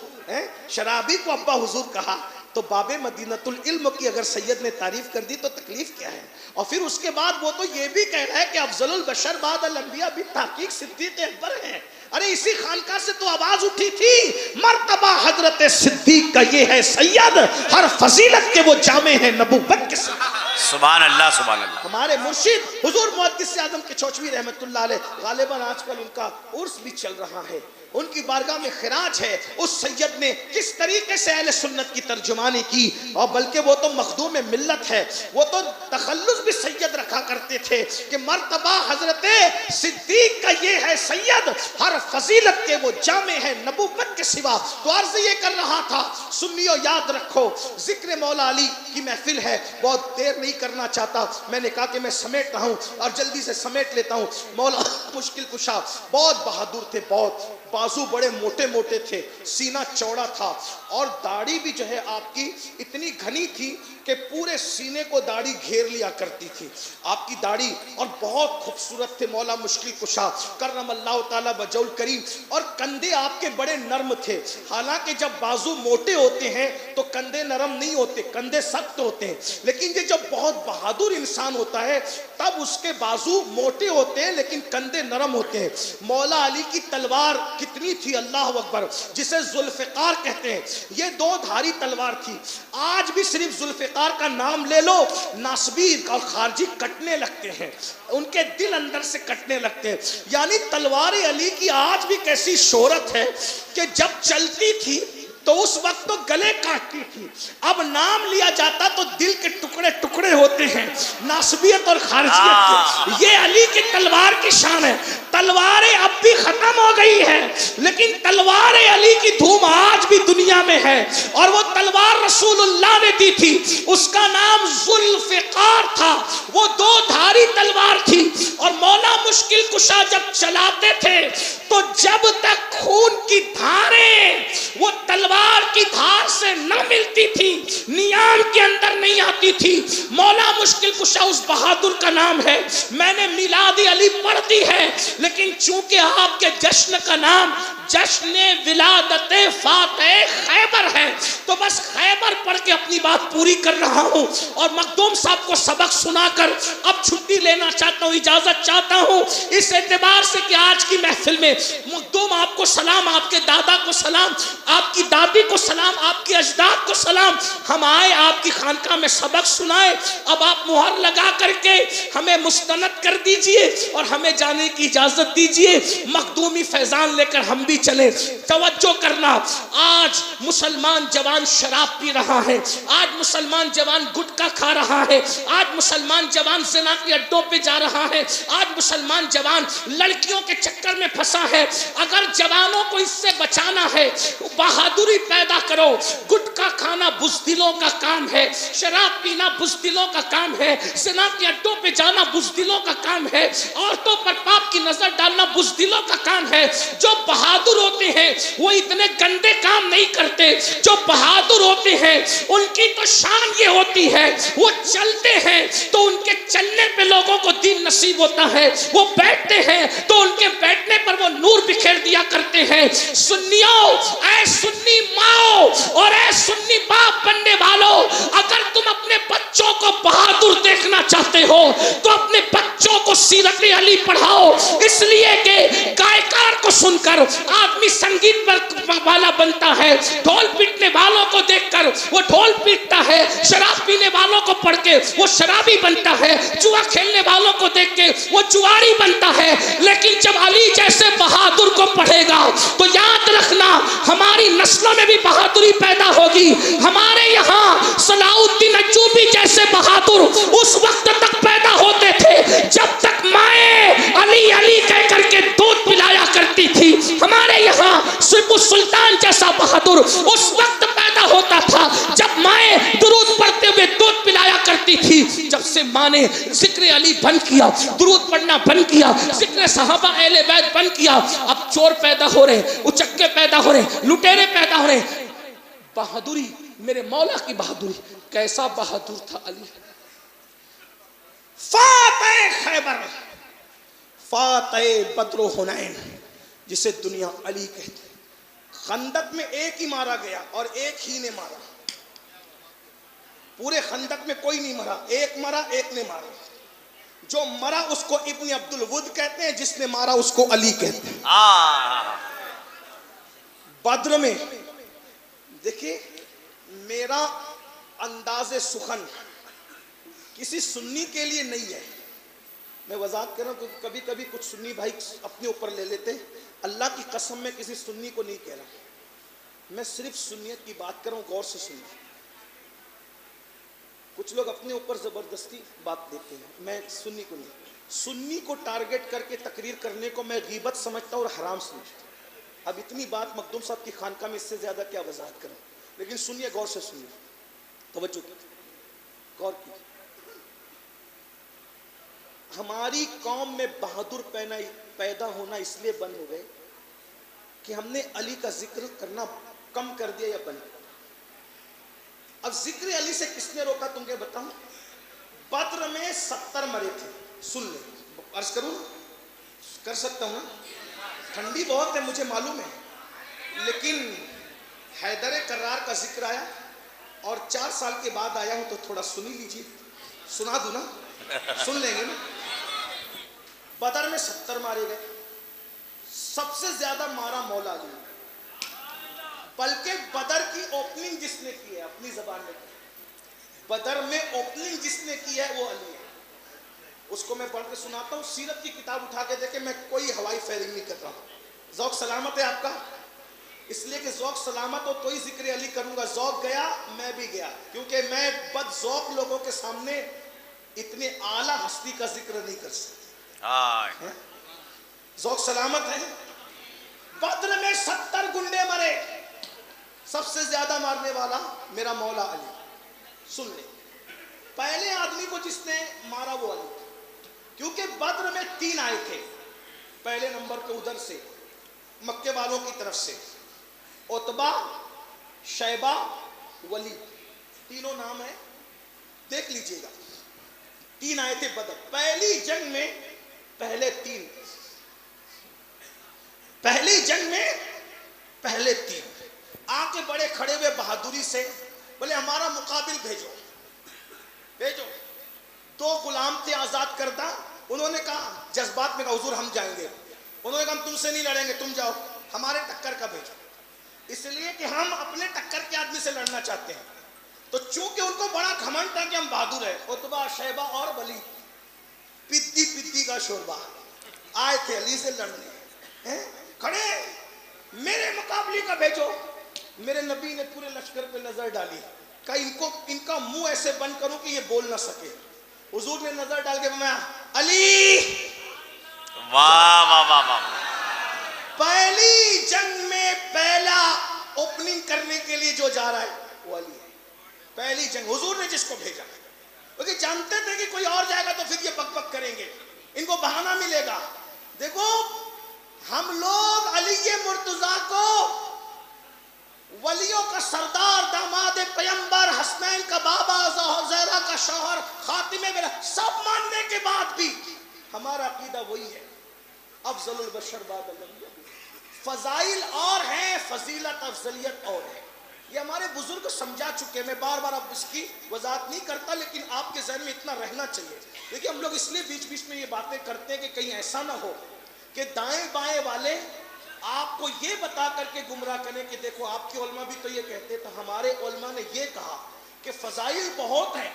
شرابی کو ابا حضور کہا تو باب مدینۃ العلم کی اگر سید نے تعریف کر دی تو تکلیف کیا ہے؟ اور پھر اس کے بعد وہ تو یہ بھی کہہ رہا ہے کہ افضل البشر بعد الانبیاء بالتحقیق صدیق اکبر ہیں. ارے اسی خانقاہ سے تو آواز اٹھی تھی مرتبہ حضرت صدیق کا یہ ہے سید، ہر فضیلت کے وہ جامع ہیں نبوت کے ساتھ. سبحان اللہ سبحان اللہ. ہمارے مرشد حضور محدث اعظم کے چوچوی رحمت اللہ علیہ، غالباً آج کل ان کا عرس بھی چل رہا ہے. ان کی بارگاہ میں خراج ہے. اس سید نے کس طریقے سے اہل سنت کی ترجمانی کی, اور بلکہ وہ تو مخدوم ملت ہے, وہ تو تخلص بھی سید رکھا کرتے تھے کہ مرتبہ حضرت صدیق کا یہ ہے سید, ہر فضیلت کے وہ جامع ہے نبوت کے سوا. تو عرض یہ کر رہا تھا سنیو یاد رکھو ذکر مولا علی کی محفل ہے, بہت دیر نہیں کرنا چاہتا, میں نے کہا کہ میں سمیٹ رہا ہوں اور جلدی سے سمیٹ لیتا ہوں. مولا مشکل کشا بہت بہادر تھے, بہت بازو بڑے موٹے موٹے تھے, سینہ چوڑا تھا, اور داڑھی بھی جو ہے آپ کی اتنی گھنی تھی کہ پورے سینے کو داڑھی گھیر لیا کرتی تھی آپ کی داڑھی, اور بہت خوبصورت تھے مولا مشکل کشا کرم اللہ تعالی وجہہ الکریم. اور کندھے آپ کے بڑے نرم تھے, حالانکہ جب بازو موٹے ہوتے ہیں تو کندھے نرم نہیں ہوتے, کندھے سخت ہوتے ہیں, لیکن یہ جب بہت بہادر انسان ہوتا ہے تب اس کے بازو موٹے ہوتے ہیں لیکن کندھے نرم ہوتے ہیں. مولا علی کی تلوار کتنی تھی, اللہ اکبر, جسے ذوالفقار کہتے ہیں, یہ 2 دھاری تلوار تھی. آج بھی صرف ذوالفقار کا نام لے لو ناصبی اور خارجی کٹنے لگتے ہیں, ان کے دل اندر سے کٹنے لگتے ہیں. یعنی تلوار علی کی آج بھی کیسی شہرت ہے کہ جب چلتی تھی تو اس وقت تو گلے کاٹتی تھی, اب نام لیا جاتا تو دل کے ٹکڑے ٹکڑے ہوتے ہیں ناصبیت اور خارجیت کے. یہ علی کی تلوار کی شان ہے. تلواریں اب بھی ختم ہو گئی ہے لیکن تلوار علی کی دھوم آج بھی دنیا میں ہے, اور وہ تلوار رسول اللہ نے دی تھی, اس کا نام ذوالفقار تھا. وہ 2 دھاری تلوار تھی, اور مولا مشکل کشا جب چلاتے تھے تو جب تک خون کی دھاریں وہ تلوار کی دھار سے نہ ملتی تھی نیام کے اندر نہیں آتی تھی. مولا مشکل کشا اس بہادر کا نام ہے. میں نے میلاد علی پڑھ دی ہے لیکن چونکہ آپ کے جشن کا نام جشن ولادت فاتح خیبر ہے تو بس خیبر پڑھ کے اپنی بات پوری کر رہا ہوں, اور مخدوم صاحب کو سبق سنا کر اب چھٹی لینا چاہتا ہوں, اجازت چاہتا ہوں, اس اعتبار سے کہ آج کی محفل میں مخدوم آپ کو سلام, آپ کے دادا کو سلام, آپ کی دادی کو سلام, آپ کے اجداد کو سلام. ہم آئے آپ کی خانقاہ میں سبق سنائے, اب آپ مہر لگا کر کے ہمیں مستند کر دیجئے اور ہمیں جانے کی اجازت دیجئے. مخدومی فیضان لے کر ہم بھی چلے. توجہ کرنا, آج مسلمان جوان شراب پی رہا ہے, آج مسلمان جوان گٹکا کھا رہا ہے, آج مسلمان جوان زنا کے اڈوں پہ جا رہا ہے, آج مسلمان جوان لڑکیوں کے چکر میں پھنسا ہے. اگر جوانوں کو اس سے بچانا ہے بہادری پیدا کرو. گٹکا کھانا بزدلوں کا کام ہے, شراب پینا بزدلوں کا کام ہے, زنا کے اڈوں پہ جانا بزدلوں کا کام ہے, عورتوں پر پاپ کی نظر ڈالنا بزدلوں کا کام ہے. جو بہادر ہوتے ہیں وہ اتنے گندے کام نہیں کرتے. جو بہادر ہوتے ہیں ان کی تو شان یہ ہوتی ہے وہ چلتے ہیں تو ان کے چلنے پہ لوگوں کو دین نصیب ہوتا ہے, وہ بیٹھتے ہیں تو ان کے بیٹھنے پر وہ نور بکھیر دیا کرتے ہیں. سنیوں, اے سنی ماؤ اور اے سنی باپ بننے والوں, اگر تم اپنے بچوں کو بہادر دیکھنا چاہتے ہو تو اپنے بچوں کو سیرت علی پڑھاؤ, اس لیے کہ گائیکار کو سن کر آدمی سنگیت پر والا بنتا ہے, ڈھول پیٹنے والوں کو دیکھ کر وہ ڈھول پیٹتا ہے, شراب پینے والوں کو پڑھ کے وہ شرابی بنتا ہے, جوا کھیلنے والوں کو دیکھ کے وہ جواری بنتا ہے. لیکن جب علی جیسے بہادر کو پڑھے گا تو یاد رکھنا ہماری نسلوں میں بھی بہادری پیدا ہوگی. ہمارے یہاں صلاح الدین ایوبی جیسے بہادر اس وقت تک پیدا ہوتے تھے جب تک مائیں علی علی کہہ کر کے دودھ پلایا کرتی تھی. ہمارے یہاں سپو سلطان جیسا بہادر اس وقت پیدا ہوتا تھا جب مائیں درود پڑھتے ہوئے دودھ پلایا کرتی تھی. جب سے ماں نے ذکر علی بند کیا, درود پڑھنا بند کیا, ذکر صحابہ اہل بیت بند کیا, اب چور پیدا ہو رہے, اچکے پیدا ہو رہے, لٹیرے پیدا ہو رہے. بہادری, میرے مولا کی بہادری, کیسا بہادر تھا علی. فاتح خیبر, فاتح بدر و حنین جسے دنیا علی کہتے. خندق میں ایک ہی مارا گیا اور ایک ہی نے مارا, پورے خندق میں کوئی نہیں مرا, ایک مرا, ایک نے مارا. جو مرا اس کو ابن عبد الود کہتے ہیں, جس نے مارا اس کو علی کہتے ہیں. بدر میں دیکھیے, میرا انداز سخن کسی سنی کے لیے نہیں ہے, میں وضاحت کر رہا ہوں کیونکہ کبھی کبھی کچھ سنی بھائی اپنے اوپر لے لیتے ہیں. اللہ کی قسم میں کسی سنی کو نہیں کہہ رہا, میں صرف سنیت کی بات کر رہا ہوں, غور سے سنیے. کچھ لوگ اپنے اوپر زبردستی بات دیتے ہیں, میں سنی کو نہیں. سنی کو ٹارگٹ کر کے تقریر کرنے کو میں غیبت سمجھتا ہوں اور حرام سمجھتا ہوں. اب اتنی بات مخدوم صاحب کی خانقاہ میں اس سے زیادہ کیا وضاحت کروں, لیکن سنیے, غور سے سنیے, توجہ کیجیے, غور کیجیے. ہماری قوم میں بہادر پیدا ہونا اس لیے بند ہو گئے کہ ہم نے علی کا ذکر کرنا کم کر دیا یا بند. اب ذکر علی سے کس نے روکا تم کے بتاؤں. بدر میں 70 مرے تھے, سن لیں, عرض کروں, کر سکتا ہوں نا, ٹھنڈی بہت ہے مجھے معلوم ہے, لیکن حیدر کرار کا ذکر آیا اور 4 سال کے بعد آیا ہوں تو تھوڑا سنی لیجیے, سنا دوں نا, سن لیں گے نا. بدر میں 70 مارے گئے, سب سے زیادہ مارا مولا علی, بلکہ بدر کی اوپننگ جس نے کی ہے اپنی زبان میں, بدر میں اوپننگ جس نے کی ہے وہ علی ہے. اس کو میں پڑھ کے سناتا ہوں, سیرت کی کتاب اٹھا کے دیکھیں, میں کوئی ہوائی فائرنگ نہیں کر رہا ہوں. ذوق سلامت ہے آپ کا, اس لیے کہ ذوق سلامت ہو تو ہی ذکر علی کروں گا. ذوق گیا میں بھی گیا, کیونکہ میں بد ذوق لوگوں کے سامنے اتنے اعلیٰ ہستی کا ذکر نہیں کر سکتا. ذوق سلامت ہے. بدر میں 70 گنڈے مرے, سب سے زیادہ مارنے والا میرا مولا علی. سن لیں, پہلے آدمی کو جس نے مارا وہ علی, کیونکہ بدر میں 3 آئے تھے. پہلے نمبر پہ ادھر سے مکے والوں کی طرف سے عتبہ, شیبہ, ولید, تینوں نام ہیں, دیکھ لیجئے گا. 3 آئے تھے بدر. پہلی جنگ میں پہلے 3 آ کے بڑے کھڑے ہوئے بہادری سے بولے ہمارا مقابل بھیجو. 2 غلام تھے آزاد کردہ, انہوں نے کہا جذبات میں کہا حضور ہم جائیں گے. انہوں نے کہا ہم تم سے نہیں لڑیں گے, تم جاؤ, ہمارے ٹکر کا بھیجو, اس لیے کہ ہم اپنے ٹکر کے آدمی سے لڑنا چاہتے ہیں. تو چونکہ ان کو بڑا گھمنڈ تھا کہ ہم بہادر ہیں, عتبہ, شیبہ اور ولید پدی کا شوربہ آئے تھے علی سے لڑنے. کھڑے, میرے مقابلے کا بھیجو. میرے نبی نے پورے لشکر پہ نظر ڈالی, کہا ان کا منہ ایسے بند کروں کہ یہ بول نہ سکے. حضور نے نظر ڈال کے فرمایا علی. واہ واہ واہ واہ. پہلی جنگ میں پہلا اوپننگ کرنے کے لیے جو جا رہا ہے وہ علی ہے. پہلی جنگ حضور نے جس کو بھیجا, کیونکہ جانتے تھے کہ کوئی اور جائے گا تو پھر یہ بک بک کریں گے, ان کو بہانہ ملے گا. دیکھو ہم لوگ علی مرتضیٰ کو ولیوں کا سردار, داماد پیمبر, حسنین کا بابا, زہرا کا شوہر, خاتمے میں سب ماننے کے بعد بھی ہمارا عقیدہ وہی ہے, افضل البشر بعد الانبیاء. فضائل اور ہیں, فضیلت افضلیت اور ہے. یہ ہمارے بزرگ سمجھا چکے. میں بار بار اب اس کی وضاحت نہیں کرتا, لیکن آپ کے ذہن میں اتنا رہنا چاہیے. دیکھیں ہم لوگ اس لیے بیچ بیچ میں یہ باتیں کرتے ہیں کہ کہیں ایسا نہ ہو کہ دائیں بائیں والے آپ کو یہ بتا کر کے گمراہ کریں کہ دیکھو آپ کے علماء بھی تو یہ کہتے تھے. ہمارے علماء نے یہ کہا کہ فضائل بہت ہیں,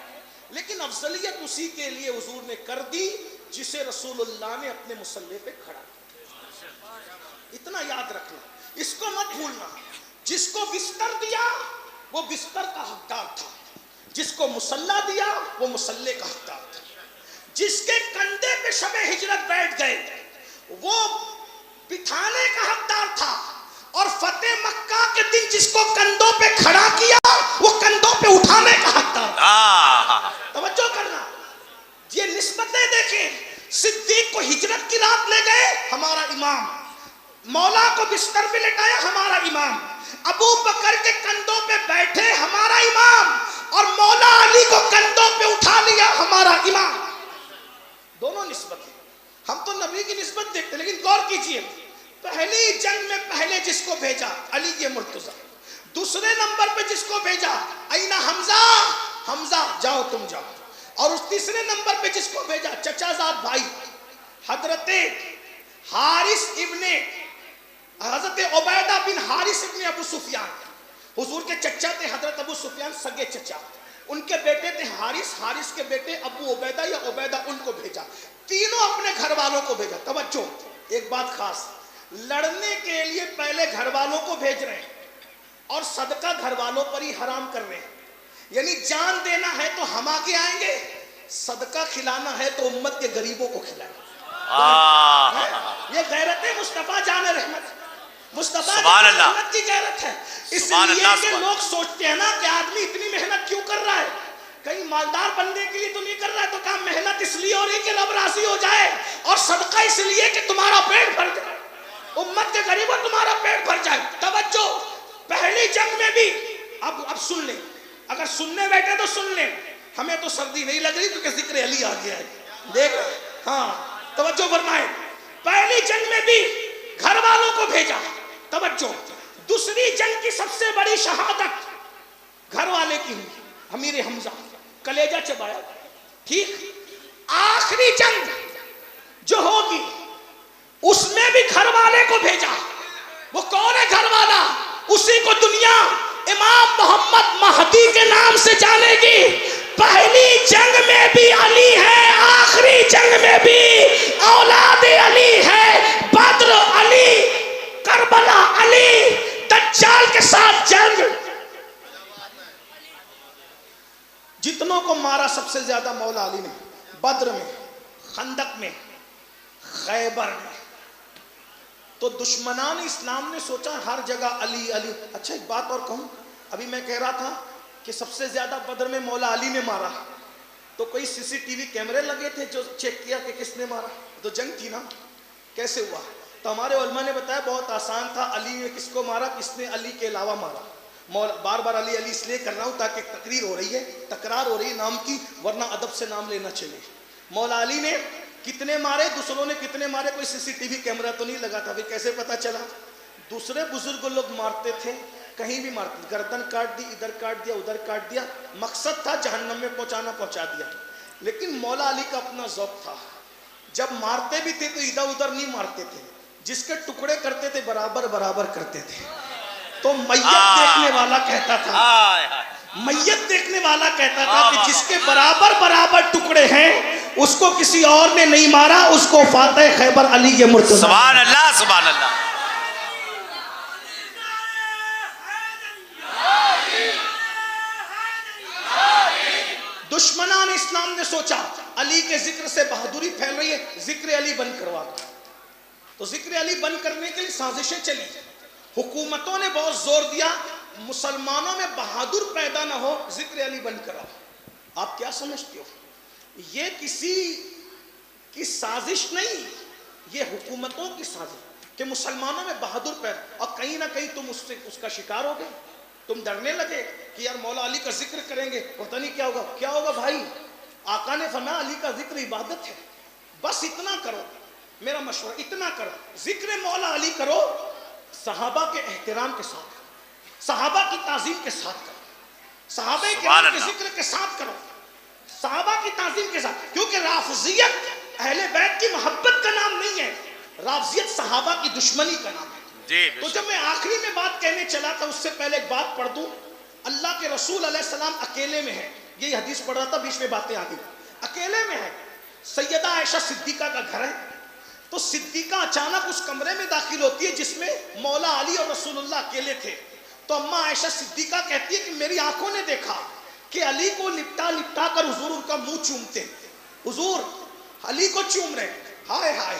لیکن افضلیت اسی کے لیے حضور نے کر دی جسے رسول اللہ نے اپنے مصلی پہ کھڑا کیا. اتنا یاد رکھنا, اس کو مت بھولنا. جس کو بستر دیا وہ بستر کا حقدار تھا, جس کو مصلی دیا وہ مصلی کا حقدار تھا. جس کے کندھے پہ شب ہجرت بیٹھ گئے وہ بٹھانے کا حقدار تھا, اور فتح مکہ کے دن جس کو کندھوں پہ کھڑا کیا وہ کندھوں پہ اٹھانے کا حقدار تھا. توجہ کرنا, یہ نسبتیں دیکھیں. صدیق کو ہجرت کی رات لے گئے, ہمارا امام. مولا کو بستر پہ لٹایا, ہمارا امام. ابو بکر کے کندھوں پہ بیٹھے, ہمارا امام. اور مولا علی کو کندھوں پہ اٹھا لیا, ہمارا امام. دونوں نسبتیں. ہم تو نبی کی نسبت دیکھتے, لیکن غور کیجئے, پہلی جنگ میں پہلے جس کو بھیجا علی مرتضیٰ. دوسرے نمبر پہ جس کو بھیجا اینا حمزہ, حمزہ جاؤ تم جاؤ. اور اس تیسرے نمبر پہ جس کو بھیجا چچا زاد بھائی حضرت حارث ابن حضرت عبیدہ بن حارث ابن ابو سفیان. حضور کے چچا تھے حضرت ابو سفیان, سگے چچا. ان کے بیٹے تھے حارث، حارث کے بیٹے ابو عبیدہ یا عبیدہ، ان کو بھیجا، تینوں اپنے گھر والوں کو بھیجا۔ توجہ، ایک بات خاص، لڑنے کے لیے پہلے گھر والوں کو بھیج رہے ہیں اور صدقہ گھر والوں پر ہی حرام کر رہے ہیں، یعنی جان دینا ہے تو ہم آگے آئیں گے، صدقہ کھلانا ہے تو امت کے غریبوں کو کھلائیں۔ یہ غیرت مصطفیٰ جان رحمت، مصطفیٰ جان رحمت کی غیرت ہے۔ اس لیے کہ لوگ سوچتے ہیں نا کہ آدمی اتنی محنت کیوں کر رہا ہے، کہیں مالدار بننے کے لیے تو نہیں کر رہا ہے، تو کہا محنت اس لیے ہو رہی کہ رب راضی ہو جائے، اور صدقہ اس لیے کہ تمہارا پیٹ بھر جائے، امت کے غریبوں تمہارا پیٹ بھر جائے۔ توجہ، پہلی جنگ میں بھی، اب سن لیں، اگر سننے بیٹھے تو سن لیں، ہمیں تو سردی نہیں لگ رہی کیونکہ ذکر علی آ گیا ہے، دیکھ، ہاں توجہ فرمائیں، پہلی جنگ میں بھی گھر والوں کو بھیجا۔ توجہ، دوسری جنگ کی سب سے بڑی شہادت گھر والے کی ہوئی، امیر حمزہ، کلیجہ چبایا، ٹھیک۔ آخری جنگ جو ہوگی اس میں بھی گھر والے کو بھیجا۔ وہ کون ہے گھر والا؟ اسی کو دنیا امام محمد مہدی کے نام سے جانے گی۔ پہلی جنگ میں بھی علی ہے، آخری جنگ میں بھی اولاد علی ہے، بدر علی، کربلا علی، دجال کے ساتھ جنگ۔ جتنوں کو مارا سب سے زیادہ مولا علی نے، بدر میں، خندق میں، خیبر میں۔ تو دشمنان اسلام نے سوچا ہر جگہ علی علی۔ اچھا ایک بات اور کہوں، ابھی میں کہہ رہا تھا کہ سب سے زیادہ بدر میں مولا علی نے مارا، تو کوئی سی سی ٹی وی کیمرے لگے تھے جو چیک کیا کہ کس نے مارا؟ تو جنگ تھی نا، کیسے ہوا؟ تو ہمارے علماء نے بتایا بہت آسان تھا، علی نے کس کو مارا، کس نے علی کے علاوہ مارا۔ بار بار علی علی اس لیے کر رہا ہوں تاکہ تقریر ہو رہی ہے، تکرار ہو رہی ہے نام کی، ورنہ ادب سے نام لینا چاہیے۔ مولا علی نے کتنے مارے، دوسروں نے کتنے مارے، کوئی سی سی ٹی وی کیمرہ تو نہیں لگا تھا، پھر کیسے پتا چلا؟ دوسرے بزرگ لوگ مارتے تھے، کہیں بھی مارتے، گردن کاٹ دی، ادھر کاٹ دیا، ادھر کاٹ دیا، مقصد تھا جہنم میں پہنچانا، پہنچا دیا۔ لیکن مولا علی کا اپنا ذوق تھا، جب مارتے بھی تھے تو ادھر ادھر نہیں مارتے تھے، جس کے ٹکڑے کرتے تھے برابر برابر کرتے تھے۔ تو میت دیکھنے والا کہتا تھا، میت دیکھنے والا کہتا تھا کہ جس کے برابر برابر ٹکڑے ہیں اس کو کسی اور نے نہیں مارا، اس کو فاتح خیبر علی کے مرتضی۔ سبحان اللہ، سبحان اللہ۔ دشمنان اسلام نے سوچا علی کے ذکر سے بہادری پھیل رہی ہے، ذکر علی بند کروا دو۔ تو ذکر علی بند کرنے کے لیے سازشیں چلی، حکومتوں نے بہت زور دیا مسلمانوں میں بہادر پیدا نہ ہو، ذکر علی بند کراؤ۔ آپ کیا سمجھتے ہو؟ یہ کسی کی سازش نہیں، یہ حکومتوں کی سازش کہ مسلمانوں میں بہادر پیدا، اور کہیں نہ کہیں تم اس کا شکار ہو گئے، تم ڈرنے لگے کہ یار مولا علی کا ذکر کریں گے پتہ نہیں کیا ہوگا۔ کیا ہوگا بھائی؟ آقا نے فرمایا علی کا ذکر عبادت ہے، بس اتنا کرو، میرا مشورہ اتنا کرو، ذکر مولا علی کرو، صحابہ کے احترام کے ساتھ کرو، صحابہ کی تعظیم کے ساتھ کرو، صحابہ کرام کے ذکر کے ساتھ کرو، صحابہ کی تعظیم کے ساتھ، کیونکہ رافضیت اہل بیت کی محبت کا نام نہیں ہے، رافضیت صحابہ کی دشمنی کا نام ہے۔ تو جب میں آخری میں بات کہنے چلا تھا، اس سے پہلے ایک بات پڑھ دوں، اللہ کے رسول علیہ السلام اکیلے میں ہیں، یہ حدیث پڑھ رہا تھا، بیچ میں باتیں آ گئی، اکیلے میں ہے، سیدہ عائشہ صدیقہ کا گھر ہے، تو صدیقہ اچانک اس کمرے میں داخل ہوتی ہے جس میں مولا علی اور رسول اللہ اکیلے تھے۔ تو اماں عائشہ صدیقہ کہتی ہے کہ میری آنکھوں نے دیکھا کہ علی کو لپٹا لپٹا کر حضور ان کا منہ چومتے، حضور علی کو چوم رہے، ہائے ہائے،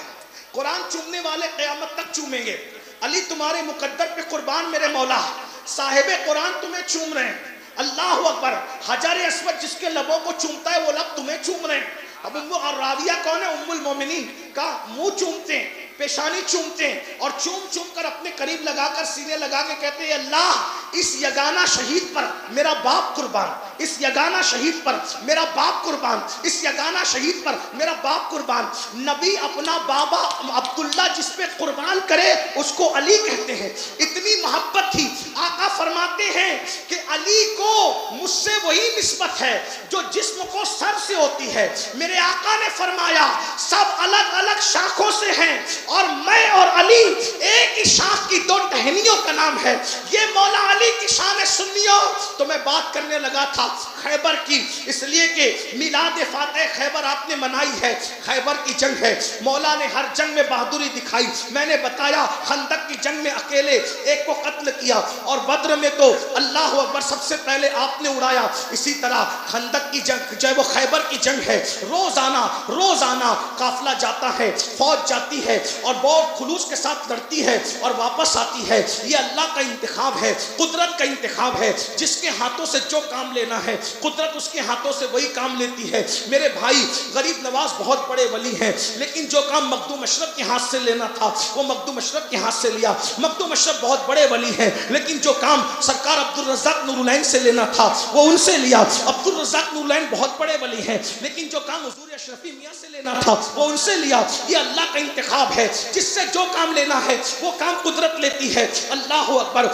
قرآن چومنے والے قیامت تک چومیں گے، علی تمہارے مقدر پہ قربان میرے مولا، صاحب قرآن تمہیں چوم رہے ہیں، اللہ اکبر، حجر اسود جس کے لبوں کو چومتا ہے وہ لب تمہیں چوم رہے ہیں۔ اب اور راویہ کون ہے؟ ام المومنین کا منہ چومتے ہیں، پیشانی چومتے ہیں، اور چوم چوم کر اپنے قریب لگا کر سینے لگا کے کہتے ہیں اللہ اس یگانہ شہید پر میرا باپ قربان، اس یگانہ شہید پر میرا باپ قربان، اس یگانہ شہید پر میرا باپ قربان۔ نبی اپنا بابا عبداللہ جس پہ قربان کرے اس کو علی کہتے ہیں، اتنی محبت تھی۔ آقا فرماتے ہیں کہ علی کو مجھ سے وہی نسبت ہے جو جسم کو سر سے ہوتی ہے۔ میرے آقا نے فرمایا سب الگ الگ شاخوں سے ہیں اور میں اور علی ایک ہی شاخ کی دو ٹہنیوں کا نام ہے۔ یہ مولا علی کی شان سنیوں۔ تو میں بات کرنے لگا تھا خیبر کی، اس لیے کہ میلاد فاتح خیبر آپ نے منائی ہے، خیبر کی جنگ ہے، مولا نے ہر جنگ میں بہادری دکھائی. میں نے بتایا خندق کی جنگ میں اکیلے ایک کو قتل کیا، اور بدر میں تو اللہ اکبر سب سے پہلے آپ نے اڑایا. اسی طرح خندق کی جنگ جو ہے وہ خیبر کی جنگ ہے، روزانہ قافلہ جاتا ہے، فوج جاتی ہے اور بہت خلوص کے ساتھ لڑتی ہے اور واپس آتی ہے. یہ اللہ کا انتخاب ہے، قدرت کا انتخاب ہے. جس کے ہاتھوں سے جو کام لینا ہے قدرت اس کے ہاتھوں سے وہی کام لیتی ہے. میرے بھائی غریب نواز بہت بڑے ولی ہیں، لیکن جو کام مخدوم اشرف کے ہاتھ سے لینا تھا وہ مخدوم اشرف کے ہاتھ سے لیا. مخدوم اشرف بہت بڑے ولی ہیں، لیکن جو کام سرکار عبدالرزاق نور العین سے لینا تھا وہ ان سے لیا. عبدالرزاق نور العین بہت بڑے ولی ہیں، لیکن جو کام حضور اشرفی میاں سے لینا تھا وہ ان سے لیا. یہ اللہ کا انتخاب ہے، جس سے جو کام لینا ہے وہ کام قدرت لیتی ہے. اللہ اکبر.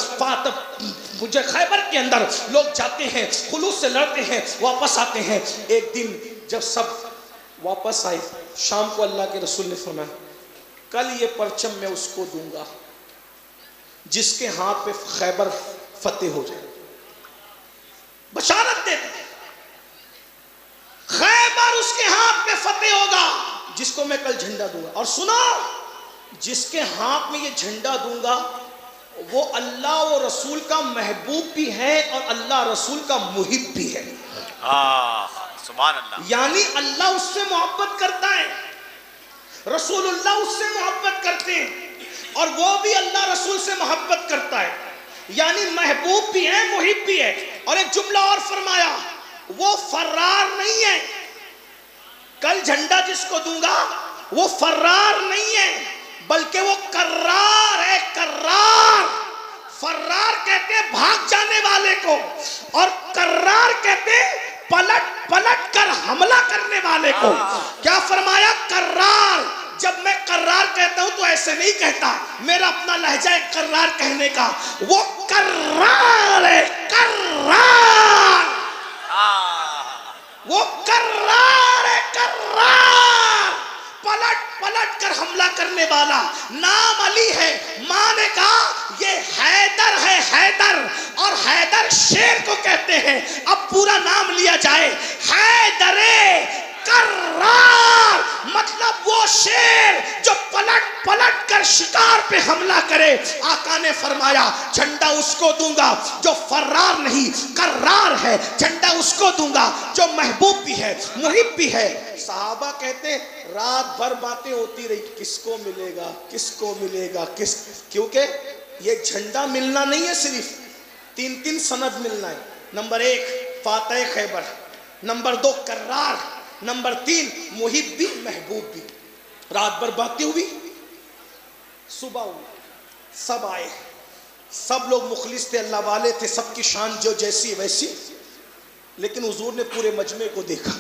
مجھے خیبر کے اندر لوگ جاتے ہیں، خلوص سے لڑتے ہیں، واپس آتے ہیں. ایک دن جب سب واپس آئے شام کو اللہ کے رسول نے فرمایا کل یہ پرچم میں اس کو دوں گا جس کے ہاتھ پہ خیبر فتح ہو جائے. بشارت دیتے ہیں خیبر اس کے ہاتھ پہ فتح ہوگا جس کو میں کل جھنڈا دوں گا. اور سنو، جس کے ہاتھ میں یہ جھنڈا دوں گا وہ اللہ و رسول کا محبوب بھی ہے اور اللہ رسول کا محب بھی ہے. سبحان اللہ. یعنی اللہ اس سے محبت کرتا ہے، رسول اللہ اس سے محبت کرتے ہیں، اور وہ بھی اللہ رسول سے محبت کرتا ہے. یعنی محبوب بھی ہے، محب بھی ہے. اور ایک جملہ اور فرمایا، وہ فرار نہیں ہے. کل جھنڈا جس کو دوں گا وہ فرار نہیں ہے بلکہ وہ کرار ہے. کرار، فرار کہتے ہیں بھاگ جانے والے کو، اور کرار کہتے ہیں پلٹ کر حملہ کرنے والے کو. کیا فرمایا؟ کرار. جب میں کرار کہتا ہوں تو ایسے نہیں کہتا، میرا اپنا لہجہ ہے کرار کہنے کا. وہ کرار ہے، کرار. وہ کرار ہے، کرار. پلٹ کر حملہ کرنے والا. نام علی ہے، ماں نے کہا یہ حیدر ہے، حیدر. اور حیدر شیر کو کہتے ہیں. اب پورا نام لیا جائے، حیدر کرار، مطلب وہ شیر جو پلٹ کر شکار پہ حملہ کرے. آقا نے فرمایا جھنڈا اس کو دوں گا جو فرار نہیں، کرار ہے. جھنڈا اس کو دوں گا جو محبوب بھی ہے، محب بھی ہے. صحابہ کہتے ہیں رات بھر باتیں ہوتی رہی، کس کو ملے گا، کس کو ملے گا، کیونکہ یہ جھنڈا ملنا نہیں ہے، صرف تین سند ملنا ہے. نمبر 1 فاتح خیبر، نمبر 2 کرار، نمبر 3 محب بھی محبوب بھی. رات بھر باتیں ہوئی، صبح ہوئی، سب آئے، سب لوگ مخلص تھے، اللہ والے تھے، سب کی شان جو جیسی ویسی. لیکن حضور نے پورے مجمع کو دیکھا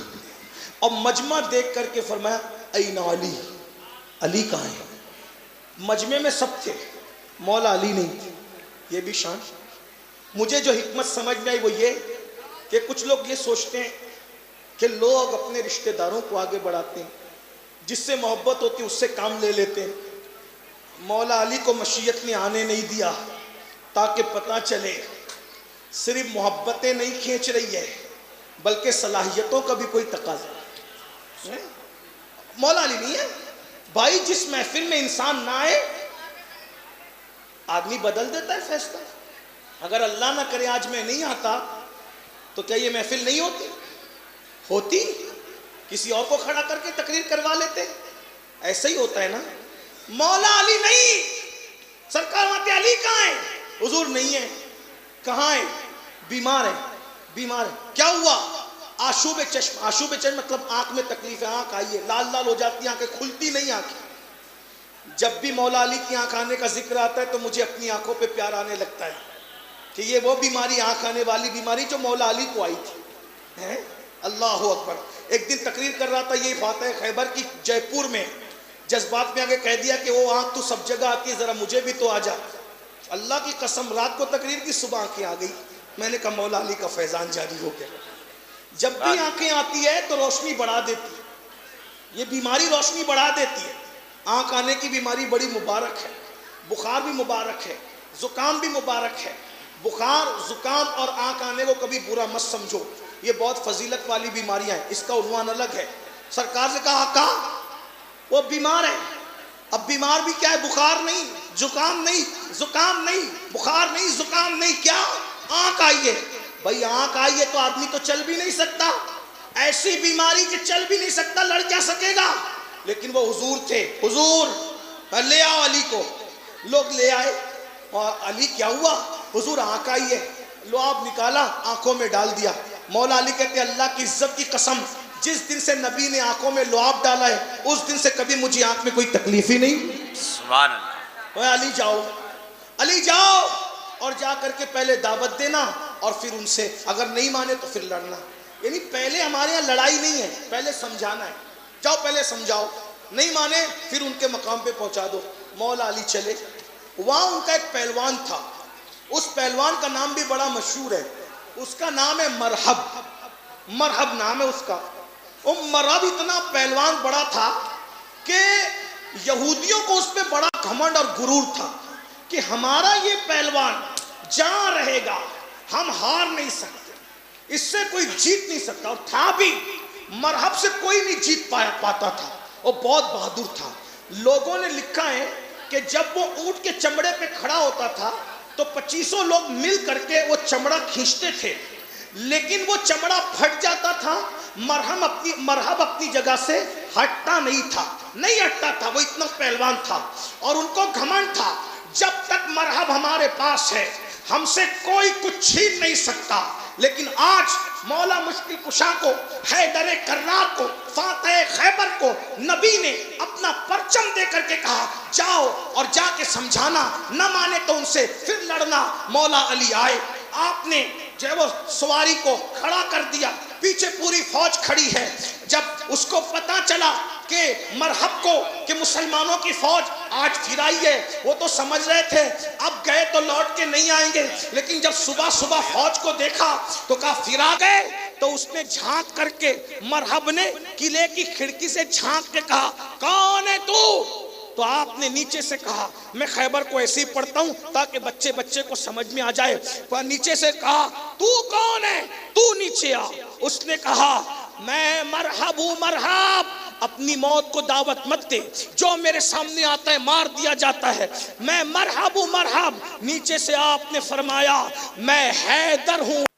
اور مجمع دیکھ کر کے فرمایا این علی، علی کہاں ہے؟ مجمع میں سب تھے، مولا علی نہیں تھے. یہ بھی شان. مجھے جو حکمت سمجھ میں آئی وہ یہ کہ کچھ لوگ یہ سوچتے ہیں کہ لوگ اپنے رشتہ داروں کو آگے بڑھاتے ہیں، جس سے محبت ہوتی ہے اس سے کام لے لیتے ہیں. مولا علی کو مشیت نے آنے نہیں دیا تاکہ پتہ چلے صرف محبتیں نہیں کھینچ رہی ہے بلکہ صلاحیتوں کا بھی کوئی تقاضا ہے. مولا علی نہیں ہے بھائی. جس محفل میں انسان نہ آئے آدمی بدل دیتا ہے فیصلہ. اگر اللہ نہ کرے آج میں نہیں آتا تو کیا یہ محفل نہیں ہوتی؟ کسی اور کو کھڑا کر کے تقریر کروا لیتے. ایسا ہی ہوتا ہے نا. مولا علی نہیں، سرکار ماتے علی کہاں ہے؟ حضور نہیں ہے. کہاں ہے؟ بیمار ہے. کیا ہوا؟ آشوب چشم. آشوب چشم مطلب آنکھ میں تکلیف ہے، آنکھ آئی ہے، لال لال ہو جاتی ہے، آنکھیں کھلتی نہیں. آنکھیں جب بھی مولا علی کی آنکھ آنے کا ذکر آتا ہے تو مجھے اپنی آنکھوں پہ پیار آنے لگتا ہے کہ یہ وہ بیماری، آنکھ آنے والی بیماری جو مولا علی کو آئی تھی. اللہ اکبر. ایک دن تقریر کر رہا تھا، یہ فاتح خیبر کی جے پور میں، جذبات میں آگے کہہ دیا کہ وہ آنکھ تو سب جگہ آتی ہے، ذرا مجھے بھی تو آ جا. اللہ کی قسم رات کو تقریر کی، صبح آنکھیں آ گئی. میں نے کہا مولا علی کا فیضان جاری ہو گیا. جب بھی آنکھیں آتی ہے تو روشنی بڑھا دیتی ہے. یہ بیماری روشنی بڑھا دیتی ہے. آنکھ آنے کی بیماری بڑی مبارک ہے. بخار بھی مبارک ہے، زکام بھی مبارک ہے. بخار، زکام اور آنکھ آنے کو کبھی برا مت سمجھو. یہ بہت فضیلت والی بیماریاں ہیں، اس کا عنوان الگ ہے۔ سرکار سے کہا آقا وہ بیمار ہے۔ اب بیمار بھی کیا ہے؟ بخار نہیں، زکام نہیں، زکام نہیں، بخار نہیں، زکام نہیں، کیا؟ آنکھ آئی ہے۔ بھائی آنکھ آئی ہے تو آدمی تو چل بھی نہیں سکتا، ایسی بیماری کہ چل بھی نہیں سکتا، لڑ کیا سکے گا؟ لیکن وہ حضور تھے، حضور لے آؤ علی کو۔ لوگ لے آئے، اور علی کیا ہوا؟ حضور آنکھ آئی ہے۔ لعاب نکالا، آنکھوں میں ڈال دیا۔ مولا علی کہتے ہیں اللہ کی عزت کی قسم، جس دن سے نبی نے آنکھوں میں لعاب ڈالا ہے اس دن سے کبھی مجھے آنکھ میں کوئی تکلیف ہی نہیں۔ سبحان اللہ۔ اے علی جاؤ، علی جاؤ، اور جا کر کے پہلے دعوت دینا اور پھر ان سے اگر نہیں مانے تو پھر لڑنا۔ یعنی پہلے ہمارے یہاں لڑائی نہیں ہے، پہلے سمجھانا ہے۔ جاؤ پہلے سمجھاؤ، نہیں مانے پھر ان کے مقام پہ پہنچا دو۔ مولا علی چلے، وہاں ان کا ایک پہلوان تھا، اس پہلوان کا نام بھی بڑا مشہور ہے، اس کا نام ہے مرحب۔ مرحب نام ہے اس کا۔ وہ مرحب اتنا پہلوان بڑا تھا کہ یہودیوں کو اس پہ بڑا گھمنڈ اور غرور تھا کہ ہمارا یہ پہلوان جہاں رہے گا ہم ہار نہیں سکتے، اس سے کوئی جیت نہیں سکتا۔ اور تھا بھی، مرحب سے کوئی نہیں جیت پاتا تھا، وہ بہت بہادر تھا۔ لوگوں نے لکھا ہے کہ جب وہ اونٹ کے چمڑے پہ کھڑا ہوتا تھا تو 2500 لوگ مل کر کے وہ چمڑا کھینچتے تھے، لیکن وہ چمڑا پھٹ جاتا تھا۔ مرحب اپنی جگہ سے ہٹتا نہیں تھا، نہیں ہٹتا تھا، وہ اتنا پہلوان تھا۔ اور ان کو گھمنڈ تھا جب تک مرحب ہمارے پاس ہے ہم سے کوئی کچھ چھین نہیں سکتا۔ لیکن آج مولا مشکل کشا کو، حیدر کرار کو، فاتح خیبر کو نبی نے اپنا پرچم دے کر کے کہا جاؤ اور جا کے سمجھانا، نہ مانے تو ان سے پھر لڑنا۔ مولا علی آئے، آپ نے جو ہے وہ سواری کو کھڑا کر دیا، پیچھے پوری فوج کھڑی ہے۔ جب اس کو پتا چلا کہ مرحب کو کہ مسلمانوں کی فوج آج پھر آئی ہے، وہ تو سمجھ رہے تھے اب گئے تو لوٹ کے نہیں آئیں گے، لیکن جب صبح صبح فوج کو دیکھا تو کہا پھر آ گئے۔ تو اس نے جھانک کر کے، مرحب نے قلعے کی کھڑکی سے جھانک کے کہا کون ہے تو؟ تو آپ نے نیچے سے کہا، میں خیبر کو ایسے ہی پڑھتا ہوں تاکہ بچے کو سمجھ میں آ جائے۔ نیچے سے کہا تو کون ہے؟ تو نیچے آ۔ اس نے کہا میں مرحب ہوں، مرحب۔ اپنی موت کو دعوت مت دے، جو میرے سامنے آتا ہے مار دیا جاتا ہے، میں مرحب ہوں، مرحب۔ نیچے سے آپ نے فرمایا میں حیدر ہوں۔